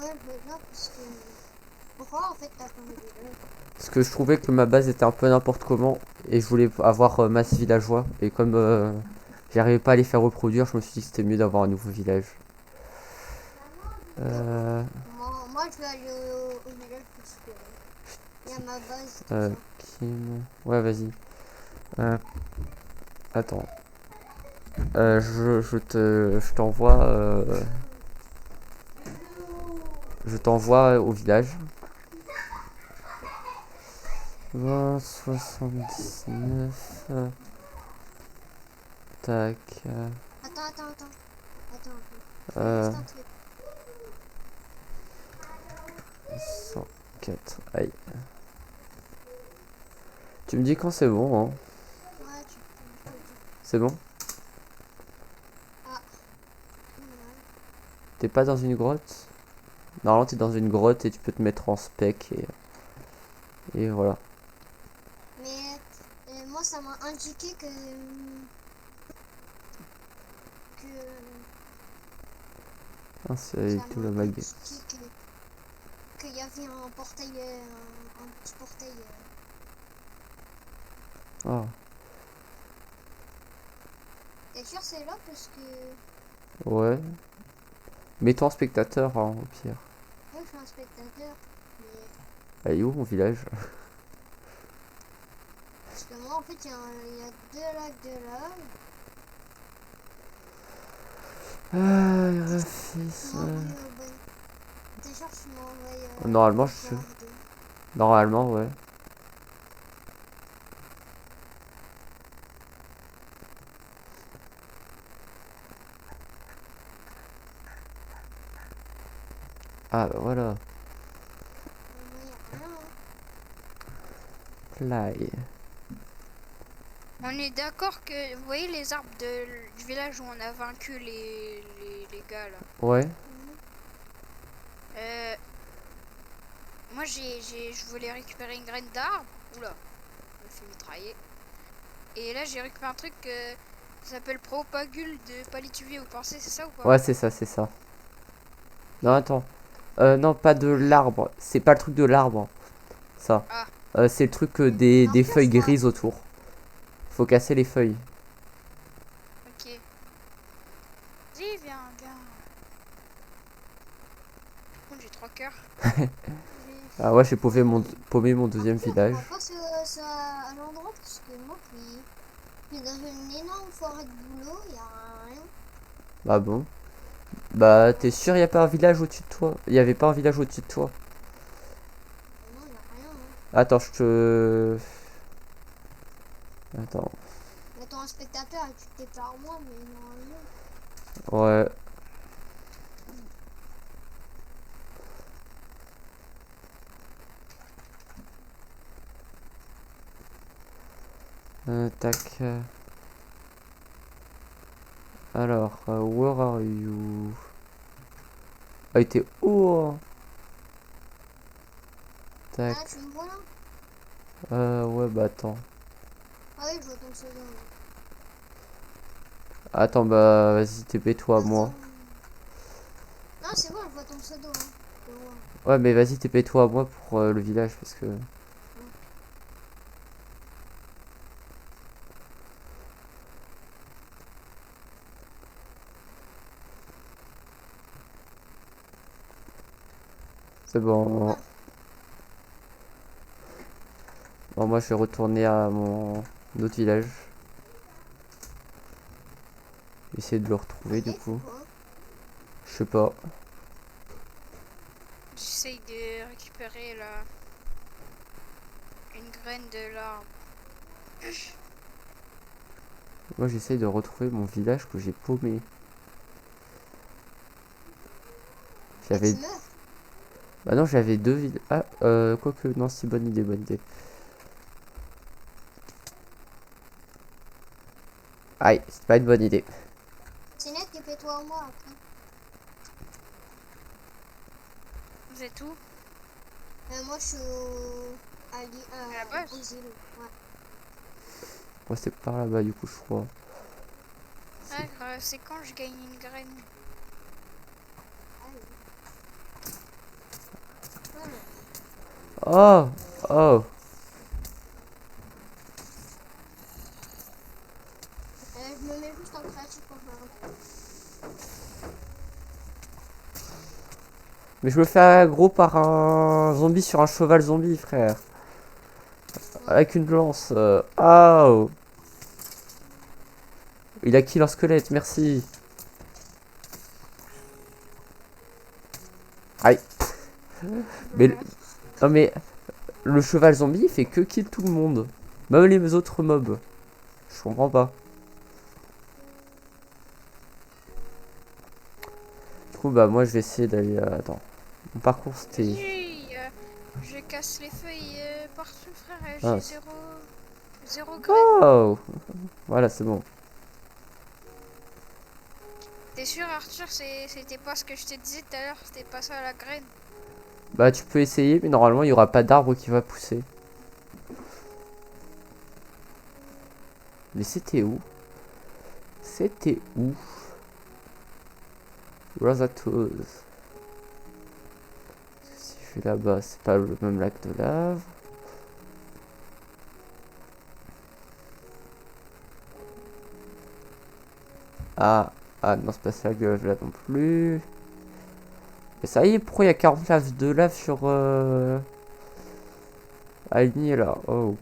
je veux bien parce que. Pourquoi en fait t'as changé de village? Parce que je trouvais que ma base était un peu n'importe comment. Et je voulais avoir masse villageois. Et comme j'arrivais pas à les faire reproduire, je me suis dit que c'était mieux d'avoir un nouveau village. Euh, Moi je vais aller au village parce que. Il y a ma base, tout euh, ça. Kim. Ouais, vas-y. Attends. Je t'envoie je t'envoie au village. 20, 79. Tac. Attends. Attends un peu. Euh, Juste un truc. 104. Aïe. Tu me dis quand c'est bon, hein. Ouais, je te le dis. C'est bon? Voilà. T'es pas dans une grotte? Normalement, t'es dans une grotte et tu peux te mettre en spec et voilà. Mais moi, ça m'a indiqué que Ah, c'est ça tout m'a le mag. indiqué qu'il y avait un portail, un petit portail. Ah, T'es sûr c'est là parce que ouais. Mets-toi en spectateur, hein, au pire. moi je suis un spectateur, mais Allez, où mon village? parce que moi en fait il y a deux lacs de lave. Ah, Tu m'as envoyé au bon. T'es sûr que tu m'as envoyé Normalement, la vidéo. Normalement, ouais. Ah, bah voilà. Moi y a rien. Fly. On est d'accord que, vous voyez les arbres du village où on a vaincu les gars là. Ouais. Euh, moi je voulais récupérer une graine d'arbre. Oula, je me suis mitraillé. Et là j'ai récupéré un truc qui s'appelle propagule de palétuvier. Vous pensez c'est ça ou pas? Ouais, c'est ça, c'est ça. Non, attends. Non, pas de l'arbre. C'est pas le truc de l'arbre. Ça. Ah, C'est le truc En des fait, feuilles je crois. grises autour. Faut casser les feuilles. ok. Vas-y, viens. Par contre j'ai 3 cœurs. Ah ouais, j'ai paumé mon deuxième Après, je village. crois pas que ça à l'endroit parce que moi je suis dans une énorme forêt de boulot, il y a rien. Bah bon. Bah, t'es sûr y a pas un village au-dessus de toi? Il y avait pas un village au-dessus de toi? Non, il y a rien. Hein. Attends, je te... Attends. Mettons un spectateur et tu t'es par moi, mais non, Ouais. Tac. Alors, where are you? Ah, il était haut, hein. Tac. Ah, tu me vois là? Ouais, bah attends. Ah oui, je vois ton pseudo. Attends, bah vas-y, TP-toi à moi. Attends. Non, c'est bon, je vois ton pseudo. Hein. Je vois. Ouais, mais vas-y, TP-toi à moi pour le village parce que... C'est bon. Bon, moi je vais retourner à mon autre village. Essayer de le retrouver du Allez, coup. c'est quoi? Je sais pas. J'essaye de récupérer une graine de l'arbre. Moi j'essaye de retrouver mon village que j'ai paumé. Ah, J'avais... tu meurs? Bah non, j'avais deux villages. Ah, quoique, non, c'est bonne idée, bonne idée. Aïe, c'est pas une bonne idée. C'est net, TP-toi à moi après. Vous êtes où? Moi, je suis À la base? aux îles. Ouais. Moi c'est par là-bas du coup, je crois. Ah, c'est quand je gagne une graine. Ah, oui. Voilà. Oh! Oh! Je me mets juste en créatif pour faire un truc. Mais je me fais aggro par un zombie sur un cheval zombie, frère. Ouais. Avec une lance. Oh! Il a kill un squelette, merci. Aïe. Mais, non mais, le cheval zombie, il fait que kill tout le monde. Même les autres mobs. Je comprends pas. Du coup, bah moi je vais essayer d'aller... attends. Mon parcours c'était... Oui, je casse les feuilles partout, frère. Ah, J'ai zéro graine. oh. Voilà, c'est bon. T'es sûr, Arthur, c'était pas ce que je te disais tout à l'heure, c'était pas ça la graine. Bah tu peux essayer, mais normalement il y aura pas d'arbre qui va pousser. Mais c'était où? C'était où? Rosatoes. Si je vais là-bas, c'est pas le même lac de lave. Ah, ah non, c'est pas ça que je là non plus. Et ça y est, pourquoi il y a 40 laves de lave sur aligné là? Oh.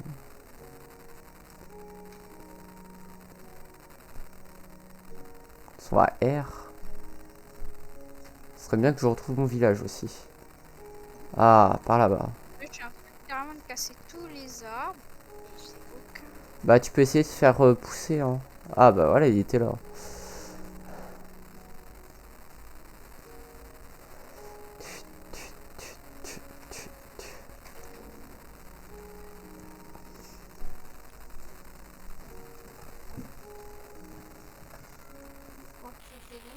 Soit R. Ce serait bien que je retrouve mon village aussi. Ah, par là-bas. Je suis en train carrément de casser tous les arbres. C'est aucun. Bah tu peux essayer de faire pousser hein. Ah bah voilà, il était là. Oh, c'est bon.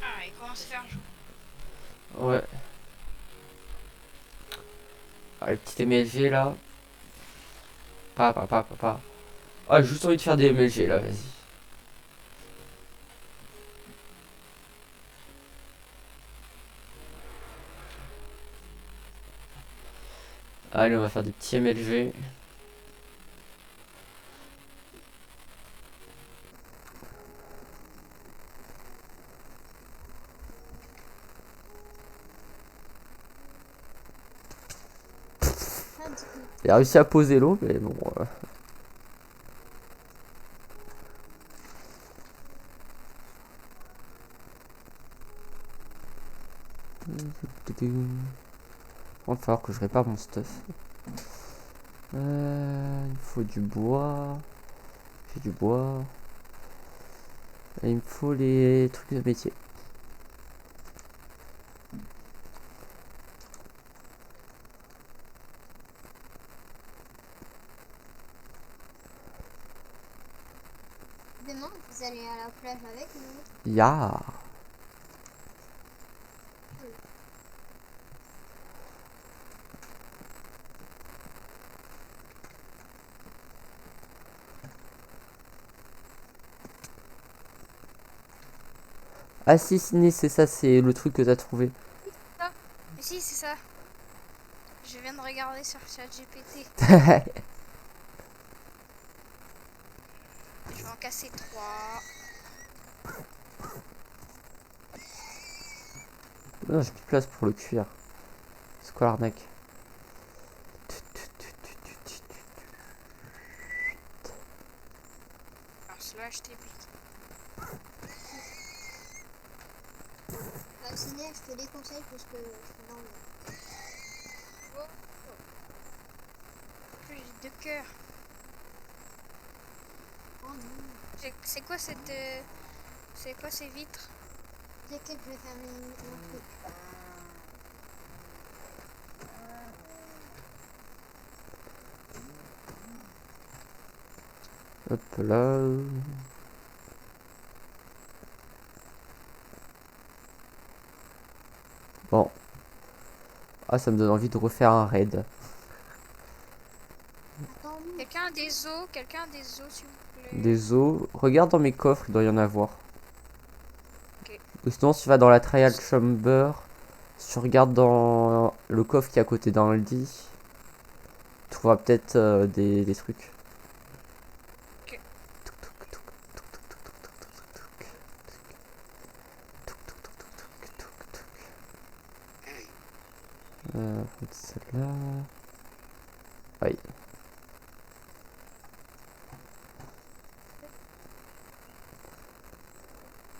Ah, il commence à faire jour. Ouais. Ah, les petites MLG là. Pa. Ah, j'ai juste envie de faire des MLG là, vas-y. Allez, on va faire des petits MLG. Ah, du coup, Il a réussi à poser l'eau, mais bon. Il va falloir que je répare mon stuff. Il me faut du bois. J'ai du bois. Et il me faut les trucs de métier. demain, vous allez à la plage avec nous. Ya. Ah si, Sydney, c'est ça, c'est le truc que t'as trouvé. Ça. Mais si, c'est ça. Je viens de regarder sur ChatGPT. Je vais en casser 3. Non, j'ai plus de place pour le cuir. C'est quoi l'arnaque? Alors, cela, je t'ai piqué. Bah, Ciné, je te déconseille parce que c'est dans le... Oh. J'ai 2 cœurs. Oh non. C'est quoi cette. C'est quoi ces vitres? T'inquiète, je vais faire un truc. Hop là. Bon. Ah, ça me donne envie de refaire un raid. Attends, non. Quelqu'un a des os? Quelqu'un a des os, s'il vous plaît? Des os. Regarde dans mes coffres, il doit y en avoir. Ok. Ou sinon, si tu vas dans la trial chamber, si tu regardes dans le coffre qui est à côté d'un lit, tu trouveras peut-être des trucs. Ok. Celle-là. Aïe.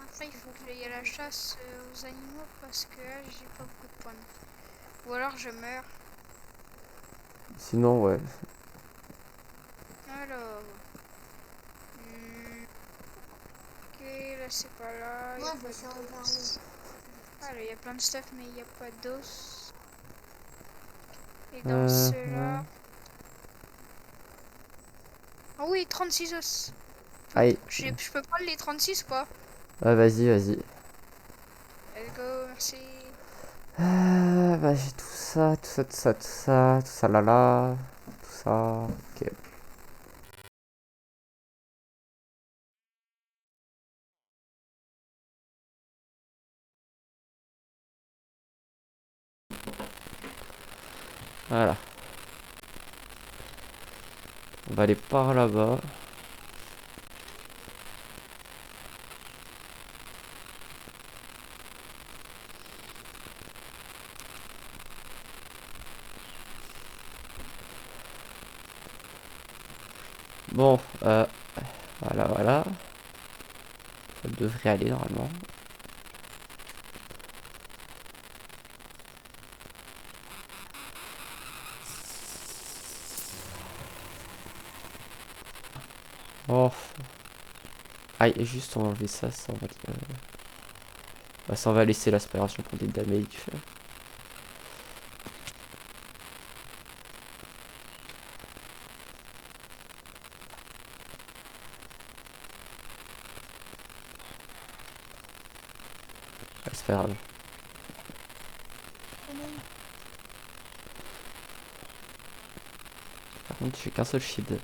Après, il faut que j'aille à la chasse aux animaux parce que là, j'ai pas beaucoup de points. Ou alors je meurs. Sinon, ouais. Alors. Ok, là c'est pas là. Moi, Y a je pas me suis d'os. enfermée. Ah, là, il y a plein de stuff, mais il n'y a pas d'os. Et dans Ouais. ceux-là. Ah oui, 36 os. Aïe. Je peux prendre les 36 ou pas? Ah, vas-y, vas-y. Let's go, merci. Bah, j'ai tout ça, tout ça, tout ça, tout ça, tout ça là là, tout ça. Ok. Voilà. On va aller par là-bas. Bon, voilà, voilà. Ça devrait aller normalement. Oh. Aïe, juste on va enlever ça, ça va, bah, ça on va laisser l'aspiration pour des damage. Ouais, c'est pas grave. Par contre, j'ai qu'un seul shield.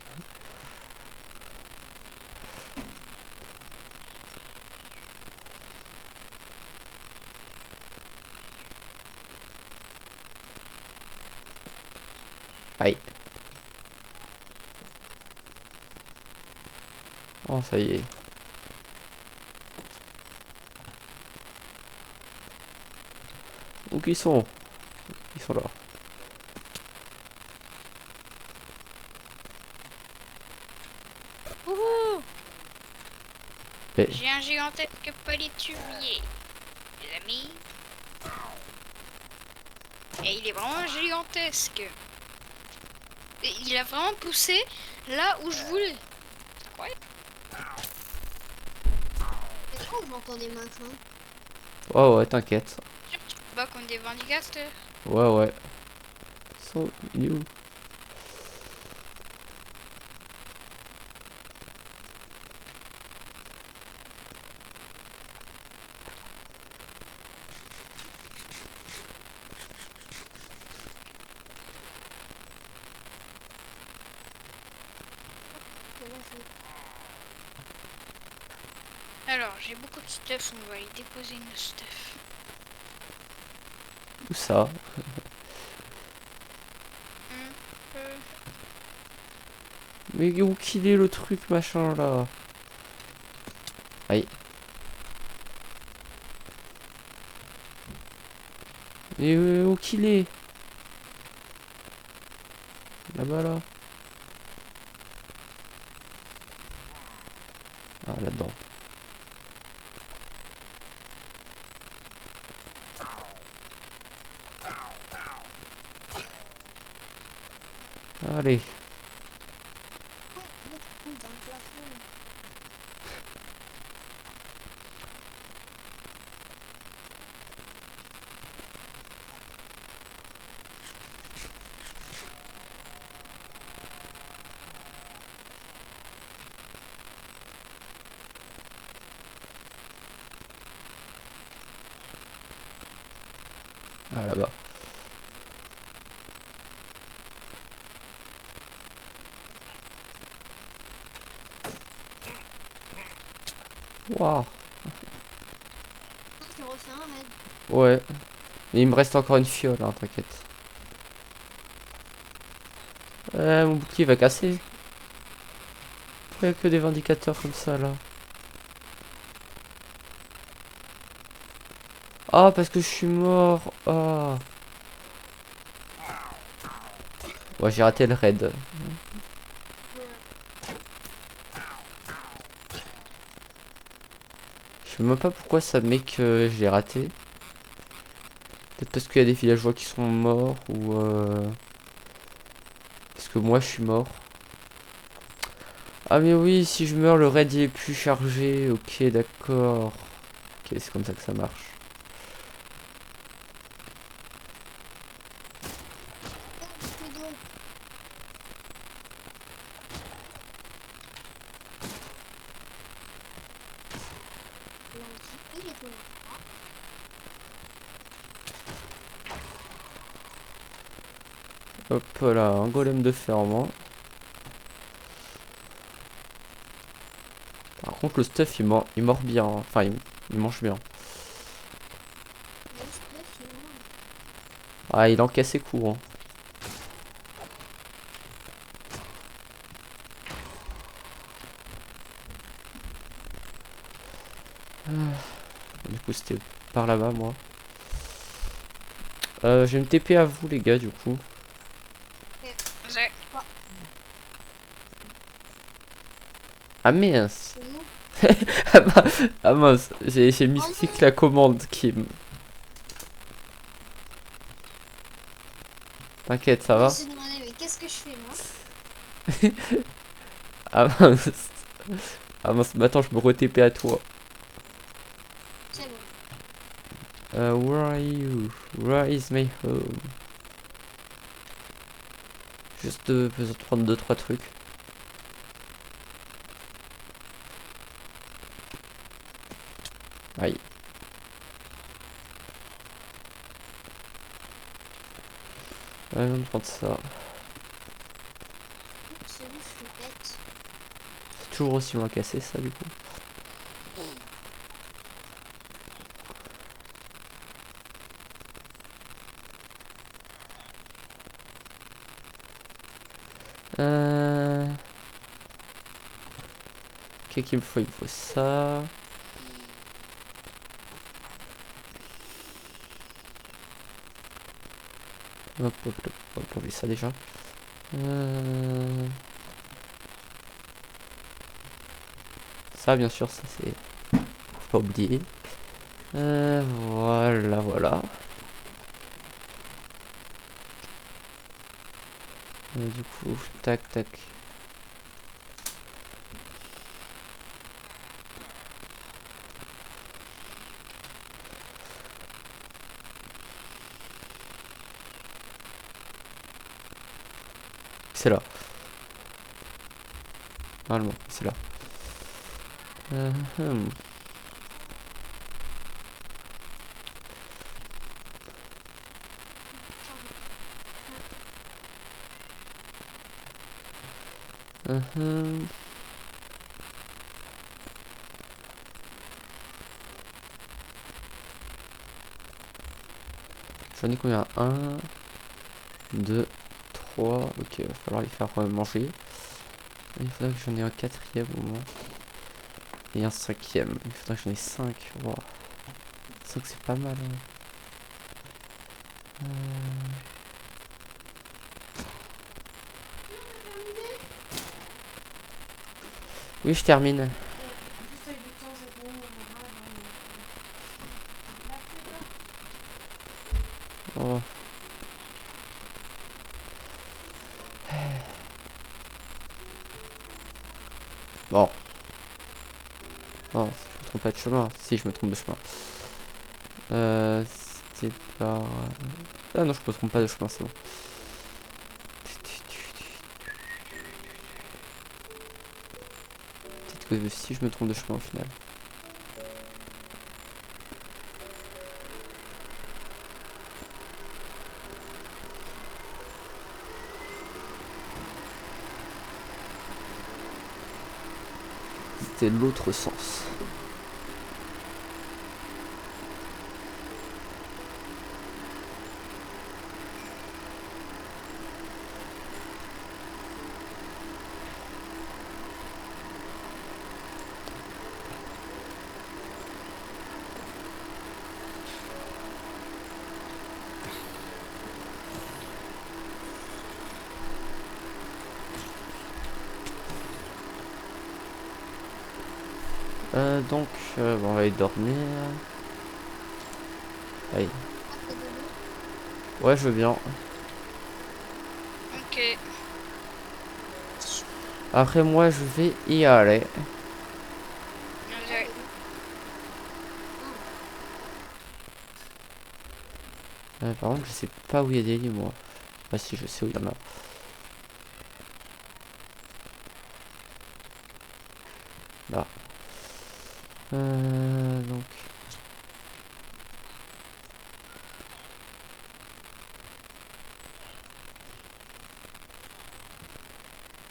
Aïe. Oh, ça y est. Où qu'ils sont? Ils sont là. Wouhou! Et J'ai un gigantesque palétuvier, les amis. Et il est vraiment gigantesque. Et il a vraiment poussé là où je voulais. C'est incroyable. C'est quoi que j'entends des machins? ouais, ouais, t'inquiète. Tu te bats contre des Vandicasters. Ouais, ouais. Ils sont... Il est où? Alors, j'ai beaucoup de stuff, on va aller déposer nos stuff. Où ça? Euh, Mais où qu'il est le truc machin là? Aïe. Mais où qu'il est? Là-bas là. Ah, là-dedans. Allez. Dans le plafond. Ah, là-bas. Waouh. Tu refais un raid. Ouais. Mais il me reste encore une fiole, hein, t'inquiète. Mon bouclier va casser. Il n'y a que des vindicateurs comme ça là. Ah, parce que je suis mort. Ah. Ouais, j'ai raté le raid. Je sais même pas pourquoi ça met que j'ai raté. Peut-être parce qu'il y a des villageois qui sont morts ou parce que moi je suis mort. Ah mais oui, si je meurs, le raid il est plus chargé. Ok, d'accord. Ok, c'est comme ça que ça marche. Plus d'eau. Lundi, il est tout là. Hop là, un golem de fer en moins. Par contre, le stuff il mord bien. Hein. Enfin, il mange bien. Ah, il encaisse ses coups. Hein. Du coup, c'était par là-bas, moi. Je vais me TP à vous, les gars, du coup. Ah mince. Ah mince, j'ai Mystique la commande qui me... T'inquiète, ça Je me va? suis demandé, mais qu'est-ce que je fais moi? Ah mince. Ah mince, mais attends, je me re-TP à toi. C'est bon. Where are you? Where is my home? Juste besoin de prendre 2-3 trucs. Aïe. Je vais me prendre ça. C'est où je suis bête. C'est toujours aussi loin cassé ça du coup. Qu'est-ce qu'il me faut? Il me faut ça. Hop, hop, hop, hop, on met ça déjà. Ça, bien sûr, ça c'est... Faut pas oublier. Voilà, voilà. Du coup, tac, tac. C'est là. Normalement, c'est là. Hum. Hum. J'en ai combien? 1, 2, 3. Ok, il va falloir les faire manger. Il faudrait que j'en ai un quatrième au moins. Et un cinquième. Il faudrait que j'en ai 5. Wow. 5 c'est pas mal. Hein. Oui, je termine. Oh. Bon. Non, je me trompe pas de chemin. Si, je me trompe de chemin. C'était par... Ah non, je me trompe pas de chemin, c'est bon. Peut-être que si je me trompe de chemin au final. C'était l'autre sens. Donc, bon, on va aller dormir. Allez. Après dodo. Ouais, je veux bien. Ok. Après, moi, je vais y aller. Allez. Par contre, je sais pas où il y a des lits, moi. Ah si, je sais où il y en a. Là. Donc...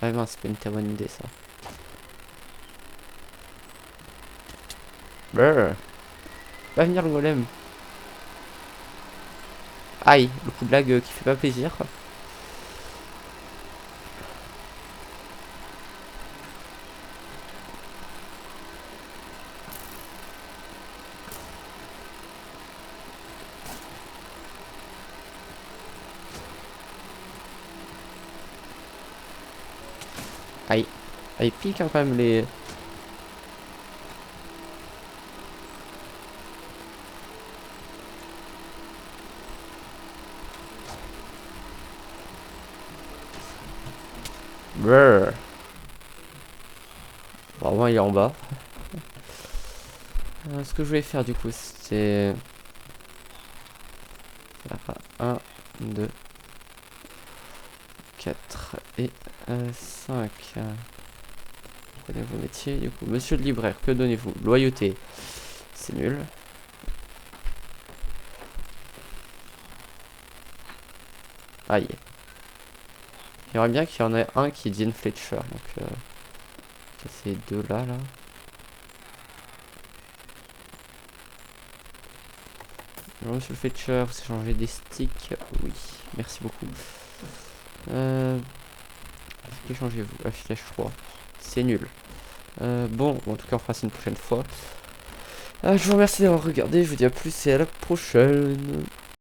Ah mince, c'est pas une très bonne idée, ça. Brrr. Va venir le golem. Aïe, le coup de blague qui fait pas plaisir. Aïe. Aïe, pique hein, quand même les... Brrr. Bon, au moins il est en bas. Ce que je voulais faire du coup, c'est... 1, 2, 4 et 5. Prenez vos métiers. Du coup, monsieur le libraire, que donnez-vous? Loyauté. C'est nul. Aïe. J'aimerais bien qu'il y en ait un qui est Dean Fletcher. Donc, ces deux là. Alors, monsieur Fletcher, vous changez des sticks? Oui, merci beaucoup. Que changez-vous? Affichage 3. C'est nul. Bon, en tout cas, on fera ça une prochaine fois. Je vous remercie d'avoir regardé. Je vous dis à plus et à la prochaine.